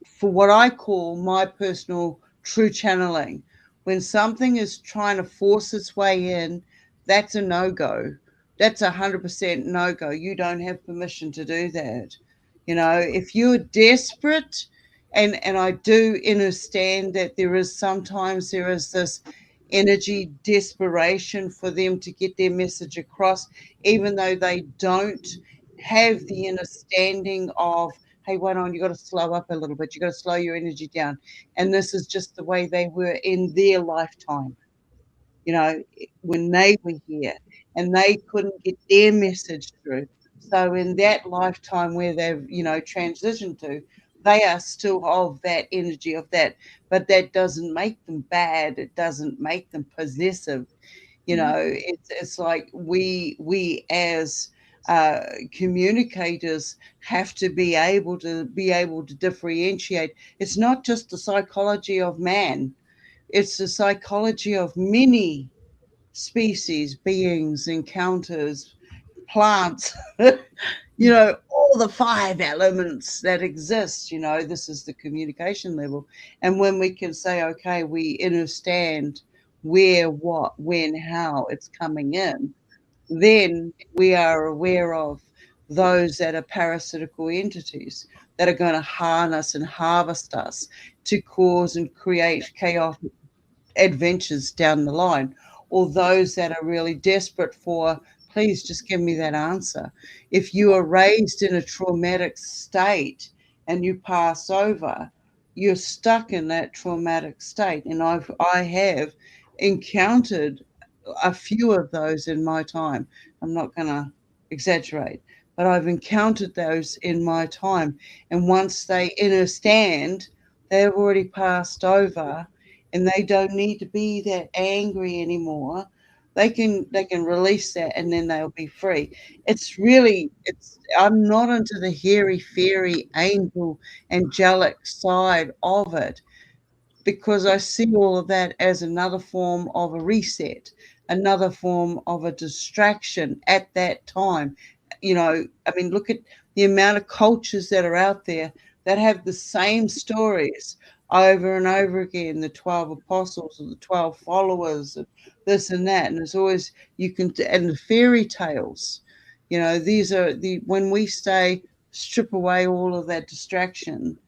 Speaker 5: for what I call my personal true channeling. When something is trying to force its way in, that's a no-go. That's 100% no-go. You don't have permission to do that. If you're desperate, and I do understand that there is this energy desperation for them to get their message across, even though they don't have the understanding of, hey, why don't you got to slow up a little bit? You got to slow your energy down. And this is just the way they were in their lifetime, when they were here, and they couldn't get their message through. So in that lifetime where they've, transitioned to, they are still of that energy of that, but that doesn't make them bad. It doesn't make them possessive. It's like we as communicators have to be able to differentiate. It's not just the psychology of man, it's the psychology of many species, beings, encounters, plants, all the 5 elements that exist. This is the communication level. And when we can say, okay, we understand where, what, when, how it's coming in, then we are aware of those that are parasitical entities that are going to harness and harvest us to cause and create chaotic adventures down the line, or those that are really desperate for, please just give me that answer. If you are raised in a traumatic state and you pass over, you're stuck in that traumatic state. And I have encountered a few of those in my time. I'm not going to exaggerate, but I've encountered those in my time. And once they understand, they've already passed over, and they don't need to be that angry anymore. They can release that, and then they'll be free. I'm not into the hairy fairy angelic side of it, because I see all of that as another form of a reset, another form of a distraction at that time. Look at the amount of cultures that are out there that have the same stories over and over again, the 12 apostles or the 12 followers, and this and that. And it's always, and the fairy tales, these are when we strip away all of that distraction,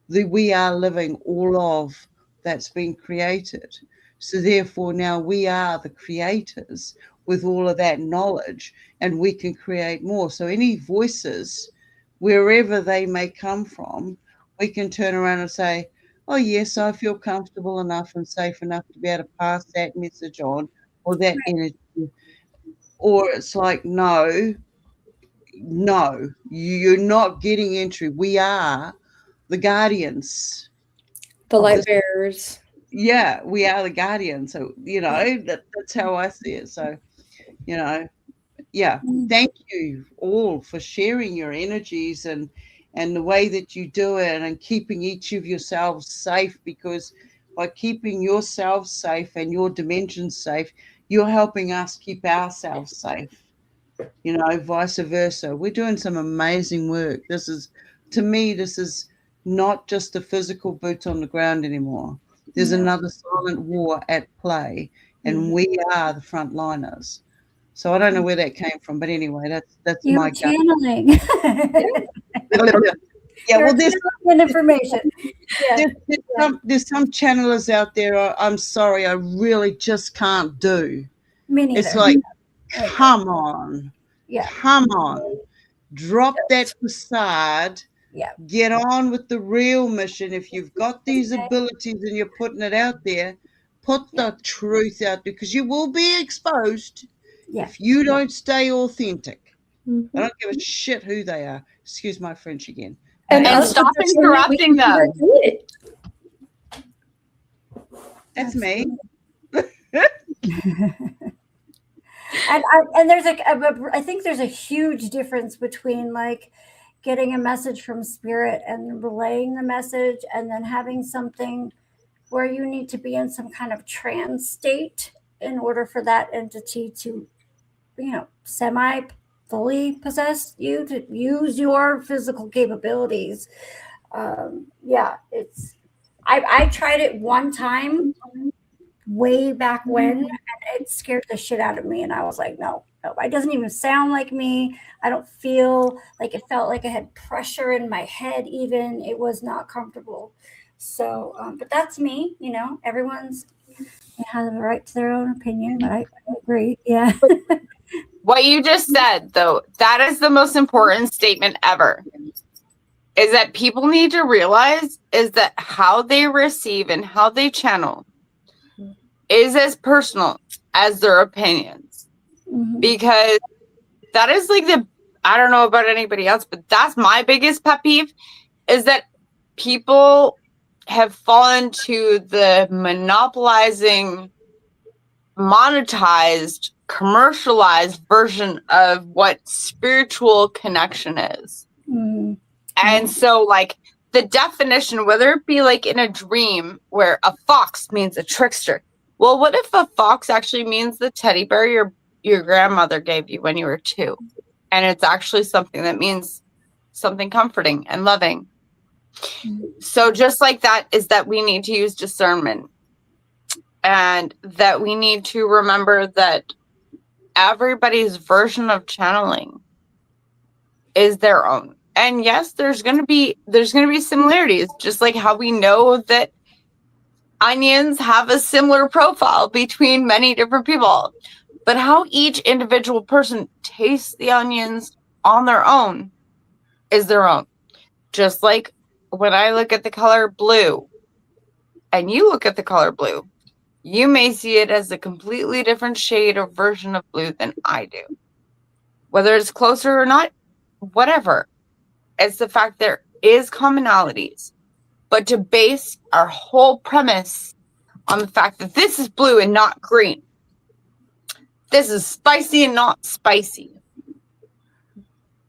Speaker 5: we are living all of that's been created. So therefore now we are the creators with all of that knowledge, and we can create more. So any voices, wherever they may come from, we can turn around and say, oh yes, I feel comfortable enough and safe enough to be able to pass that message on, or that energy. Or it's like, no, you're not getting entry. We are the guardians.
Speaker 3: The light bearers.
Speaker 5: Yeah, we are the guardians. So, that's how I see it. So, yeah, thank you all for sharing your energies and the way that you do it, and keeping each of yourselves safe, because by keeping yourselves safe and your dimension safe, you're helping us keep ourselves safe. You know, vice versa. We're doing some amazing work. To me, this is not just the physical boots on the ground anymore. There's another silent war at play, and we are the frontliners. So I don't know where that came from, but anyway, that's
Speaker 1: You're
Speaker 5: my gut.
Speaker 1: channeling.
Speaker 5: Yeah, well,
Speaker 1: You're channeling information. Yeah.
Speaker 5: there's some channelers out there. I'm sorry, I really just can't do.
Speaker 1: Me neither.
Speaker 5: It's like,
Speaker 1: Right.
Speaker 5: come on,
Speaker 1: Yeah.
Speaker 5: come on, drop that facade.
Speaker 1: Yeah.
Speaker 5: Get on with the real mission. If you've got these abilities and you're putting it out there, put the truth out, because you will be exposed if you don't stay authentic. I don't give a shit who they are. Excuse my French again.
Speaker 6: And
Speaker 3: us
Speaker 6: stop
Speaker 3: with the
Speaker 6: interrupting
Speaker 3: we
Speaker 6: them.
Speaker 3: do it.
Speaker 5: That's me.
Speaker 1: And there's like I think there's a huge difference between like getting a message from spirit and relaying the message, and then having something where you need to be in some kind of trance state in order for that entity to, you know, semi fully possess you to use your physical capabilities. It's I tried it one time way back when, and it scared the shit out of me, and I was like, no, it doesn't even sound like me. I don't feel like it. Felt like I had pressure in my head. Even it was not comfortable. So but that's me, you know. Everyone's has a right to their own opinion, but I agree. Yeah.
Speaker 6: What you just said, though, that is the most important statement ever. Is that people need to realize is that how they receive and how they channel is as personal as their opinions.
Speaker 1: Mhm.
Speaker 6: Because that is like I don't know about anybody else, but that's my biggest pet peeve, is that people have fallen to the monopolizing, monetized, commercialized version of what spiritual connection is.
Speaker 1: Mhm.
Speaker 6: And so, like, the definition, whether it be like in a dream where a fox means a trickster. Well, what if a fox actually means the teddy bear your grandmother gave you when you were 2? And it's actually something that means something comforting and loving. So just like that is that we need to use discernment, and that we need to remember that everybody's version of channeling is their own. And yes, there's going to be similarities, just like how we know that onions have a similar profile between many different people. But how each individual person tastes the onions on their own is their own. Just like when I look at the color blue and you look at the color blue, you may see it as a completely different shade or version of blue than I do. Whether it's closer or not, whatever. It's the fact there is commonalities. But to base our whole premise on the fact that this is blue and not green, this is spicy and not spicy,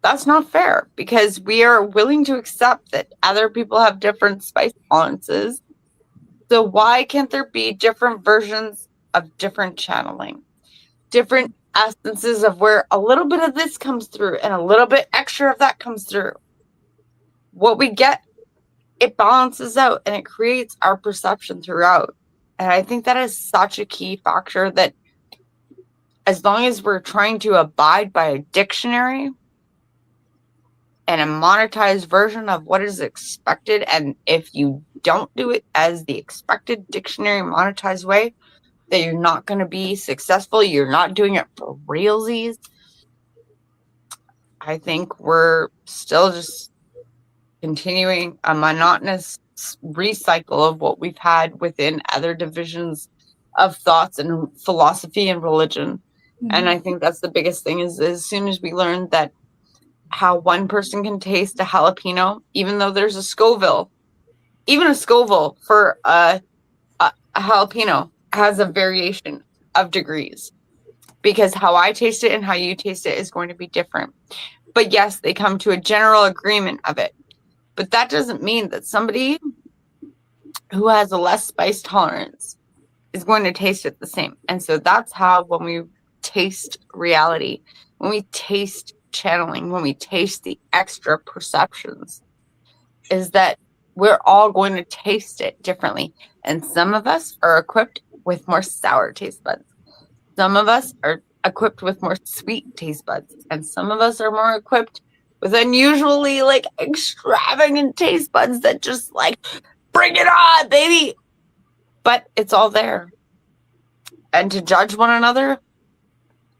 Speaker 6: that's not fair, because we are willing to accept that other people have different spice tolerances. So why can't there be different versions of different channeling? Different essences of where a little bit of this comes through and a little bit extra of that comes through. What we get, it balances out and it creates our perception throughout. And I think that is such a key factor, that as long as we're trying to abide by a dictionary and a monetized version of what is expected, and if you don't do it as the expected dictionary monetized way, that you're not going to be successful, you're not doing it for realsies, I think we're still just continuing a monotonous recycle of what we've had within other divisions of thoughts and philosophy and religion. Mm-hmm. And I think that's the biggest thing, is as soon as we learn that how one person can taste a jalapeno, even though there's a Scoville, even a Scoville for a jalapeno has a variation of degrees, because how I taste it and how you taste it is going to be different. But yes, they come to a general agreement of it. But that doesn't mean that somebody who has a less spice tolerance is going to taste it the same. And so that's how, when we taste reality, when we taste channeling, when we taste the extra perceptions, is that we're all going to taste it differently. And some of us are equipped with more sour taste buds. Some of us are equipped with more sweet taste buds. And some of us are more equipped with unusually like extravagant taste buds that just like, bring it on, baby. But it's all there. And to judge one another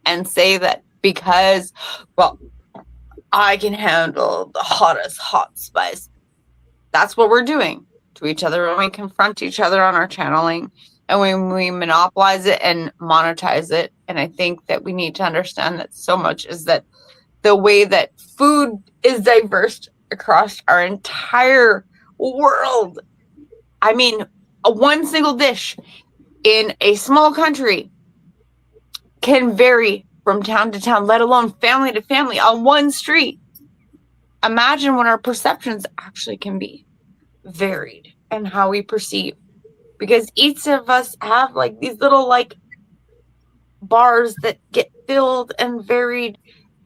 Speaker 6: and say that because, well, I can handle the hottest hot spice, that's what we're doing to each other when we confront each other on our channeling and when we monopolize it and monetize it. And I think that we need to understand that so much is that the way that food is diverse across our entire world. I mean, one single dish in a small country can vary from town to town, let alone family to family on one street. Imagine what our perceptions actually can be varied and how we perceive. Because each of us have like these little like bars that get filled and varied,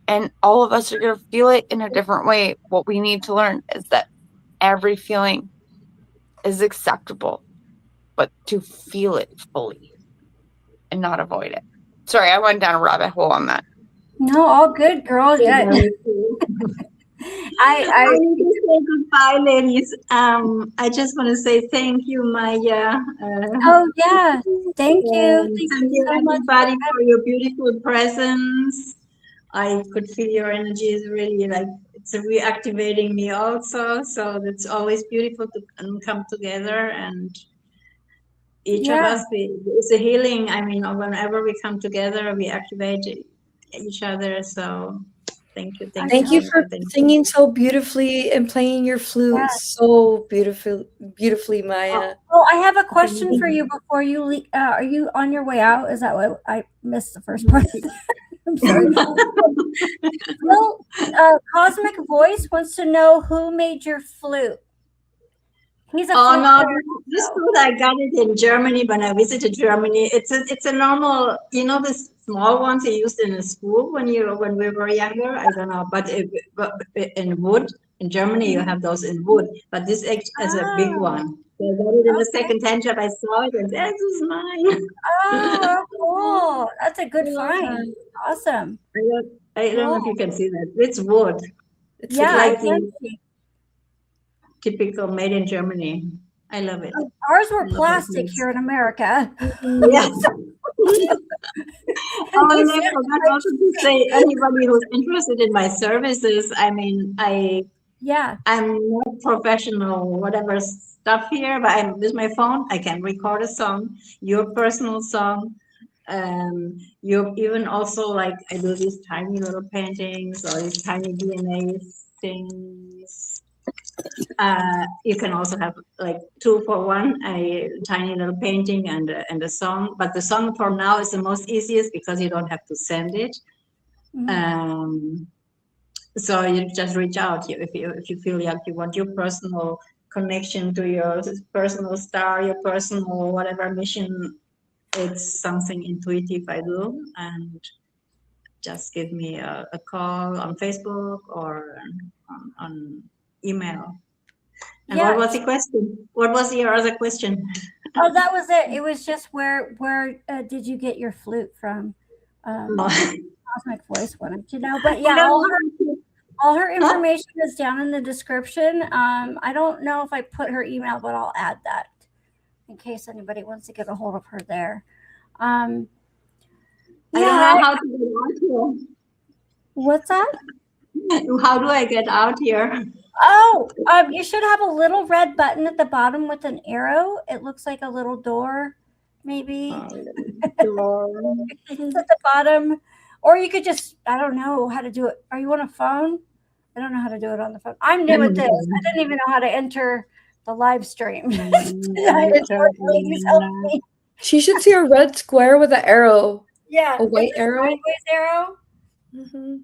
Speaker 6: and all of us are going to feel it in a different way. What we need to learn is that every feeling is acceptable, but to feel it fully and not avoid it. Sorry, I went down a rabbit hole on that.
Speaker 1: No, all good, girl. Yeah.
Speaker 2: I need to say goodbye, ladies. I just want to say thank you, Maya.
Speaker 1: Oh yeah, thank you.
Speaker 2: Thank you,
Speaker 1: so much.
Speaker 2: everybody, for your beautiful presence. I could feel your energy is really like it's reactivating me also. So it's always beautiful to come together, and each of us, it's a healing. I mean, whenever we come together, we activate each other. So thank you.
Speaker 3: Thank you for singing so beautifully and playing your flute so beautifully, Maya.
Speaker 1: Oh, I have a question for you before you leave. Are you on your way out? Is that what I missed the first part? I'm sorry. Well, Cosmic Voice wants to know who made your flute. He's a
Speaker 2: Oh
Speaker 1: flute
Speaker 2: no,
Speaker 1: player.
Speaker 2: this flute I got it in Germany when I visited Germany. It's a normal, you know, the small ones you used in the school when we were younger. I don't know, but in wood. In Germany, you have those in wood, but this is a big one. So I got it in the second-hand shop. I saw it and said, "This is mine."
Speaker 1: Oh, cool! That's a good find. Awesome.
Speaker 2: I don't know if you can see that. It's wood. It's
Speaker 1: Yeah,
Speaker 2: like
Speaker 1: I can
Speaker 2: the
Speaker 1: see.
Speaker 2: typical made in Germany. I love it.
Speaker 1: Ours were plastic here in America.
Speaker 2: Yes. Oh, and I forgot also to say, anybody who's interested in my services, I mean, I'm not professional, whatever stuff here, but with my phone, I can record a song, your personal song. You even also like, I do these tiny little paintings or these tiny DNA things. You can also have like 2 for 1, a tiny little painting and a song. But the song for now is the most easiest because you don't have to send it. So you just reach out if you feel like you want your personal connection to your personal star, your personal whatever mission. It's something intuitive I do, and just give me a call on Facebook or on email. And what was the question? What was your other question?
Speaker 1: Oh, that was it. It was just where did you get your flute from? Cosmic Voice wanted to know, but yeah, all her information is down in the description. I don't know if I put her email, but I'll add that in case anybody wants to get a hold of her there.
Speaker 2: I don't know how to get out here.
Speaker 1: What's that?
Speaker 2: How do I get out here?
Speaker 1: Oh, you should have a little red button at the bottom with an arrow. It looks like a little door, maybe. It's at the bottom. Or you could just, I don't know how to do it. Are you on a phone? I don't know how to do it on the phone. I'm new at this. I didn't even know how to enter the live stream.
Speaker 3: She should see a red square with an arrow.
Speaker 1: Yeah.
Speaker 3: A white arrow.
Speaker 1: Sideways arrow.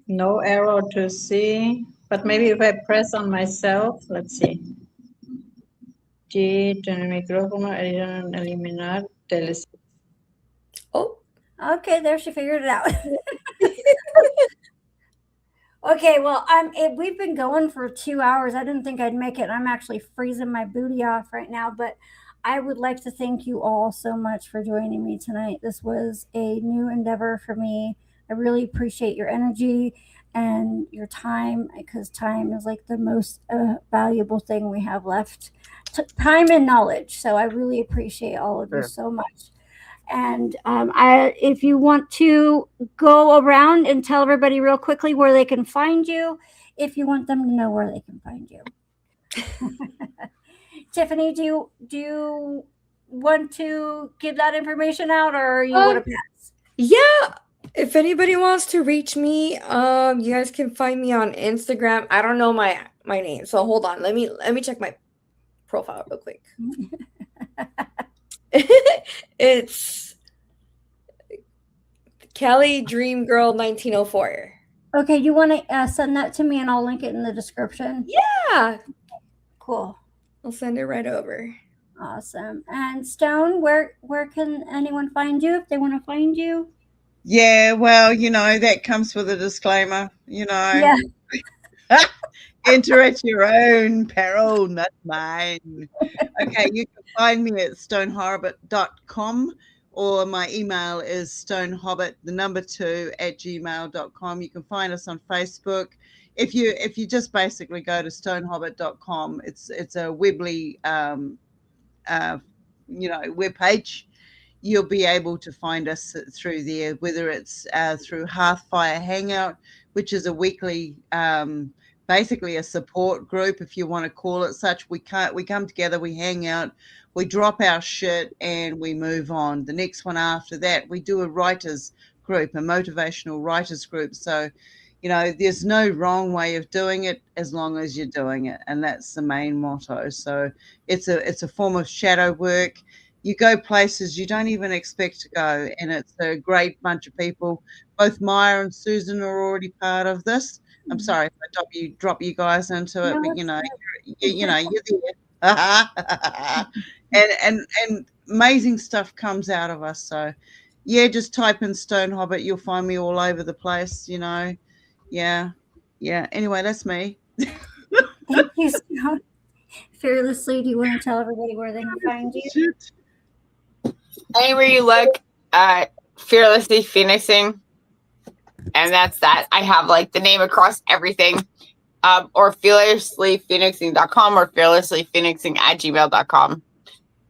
Speaker 2: No arrow to see. But maybe if I press on myself, let's see. G, el micrófono, eliminar,
Speaker 3: Oh,
Speaker 1: Okay, there she figured it out. Okay, well, we've been going for 2 hours. I didn't think I'd make it. I'm actually freezing my booty off right now, but I would like to thank you all so much for joining me tonight. This was a new endeavor for me. I really appreciate your energy and your time, because time is like the most valuable thing we have left. Time and knowledge. So I really appreciate all of you
Speaker 6: Sure.
Speaker 1: so much. And if you want to go around and tell everybody real quickly where they can find you, if you want them to know where they can find you. Tiffany, do you want to give that information out, or you want to pass?
Speaker 3: yeah. If anybody wants to reach me, you guys can find me on Instagram. I don't know my name, so hold on. Let me check my profile real quick. It's Kelly Dream Girl 1904.
Speaker 1: Okay, you want to send that to me, and I'll link it in the description?
Speaker 3: Yeah,
Speaker 1: Cool.
Speaker 3: I'll send it right over.
Speaker 1: Awesome. And Stone, where can anyone find you if they want to find you?
Speaker 5: Yeah, well, that comes with a disclaimer,
Speaker 1: Yeah.
Speaker 5: Enter at your own peril, not mine. Okay, you can find me at stonehobbit.com, or my email is stonehobbit2@gmail.com. You can find us on Facebook. If you just basically go to stonehobbit.com, it's a Weebly webpage. You'll be able to find us through there, whether it's through Hearthfire Hangout, which is a weekly, basically a support group, if you want to call it such. We come together, we hang out, we drop our shit, and we move on. The next one after that, we do a writers group, a motivational writers group. So, there's no wrong way of doing it as long as you're doing it, and that's the main motto. So it's a form of shadow work. You go places you don't even expect to go, and it's a great bunch of people. Both Maya and Susan are already part of this. I'm sorry if I drop you guys into it,
Speaker 1: No,
Speaker 5: but
Speaker 1: it's
Speaker 5: you're there. and amazing stuff comes out of us. So yeah, just type in Stone Hobbit, you'll find me all over the place. Yeah. Anyway, that's me.
Speaker 1: Thank you, Stone. Fearlessly, do you want to tell everybody where they can find you?
Speaker 5: Shit.
Speaker 6: Anywhere you look, Fearlessly Pheonixing, and that's that. I have like the name across everything, or fearlesslypheonixing.com or fearlesslypheonixing@gmail.com.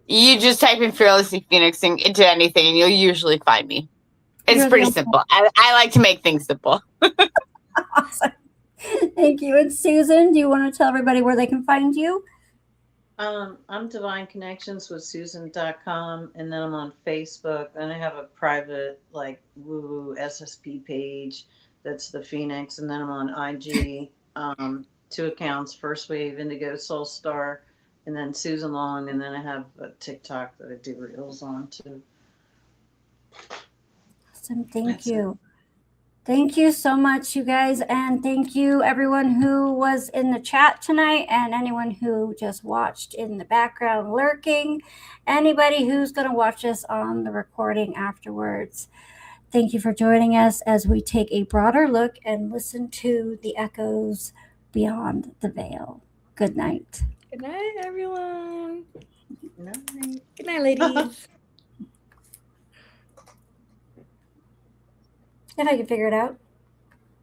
Speaker 6: You just type in Fearlessly Pheonixing into anything, and you'll usually find me. It's
Speaker 1: You're
Speaker 6: pretty
Speaker 1: the-
Speaker 6: simple. I like to make things simple.
Speaker 1: Awesome. Thank you. And Susan, do you want to tell everybody where they can find you?
Speaker 4: I'm Divine Connections with Susan.com, and then I'm on Facebook, and I have a private like woo SSP page that's the Phoenix, and then I'm on IG, 2 accounts, First Wave, Indigo, Soul Star, and then Susan Long, and then I have a TikTok that I do reels on too.
Speaker 1: Awesome. Thank
Speaker 4: That's
Speaker 1: you. Thank you so much, you guys. And thank you, everyone who was in the chat tonight, and anyone who just watched in the background lurking, anybody who's going to watch us on the recording afterwards. Thank you for joining us as we take a broader look and listen to the echoes beyond the veil. Good night.
Speaker 3: Good night, everyone.
Speaker 4: Nice.
Speaker 3: Good night, ladies.
Speaker 1: If I can figure it out.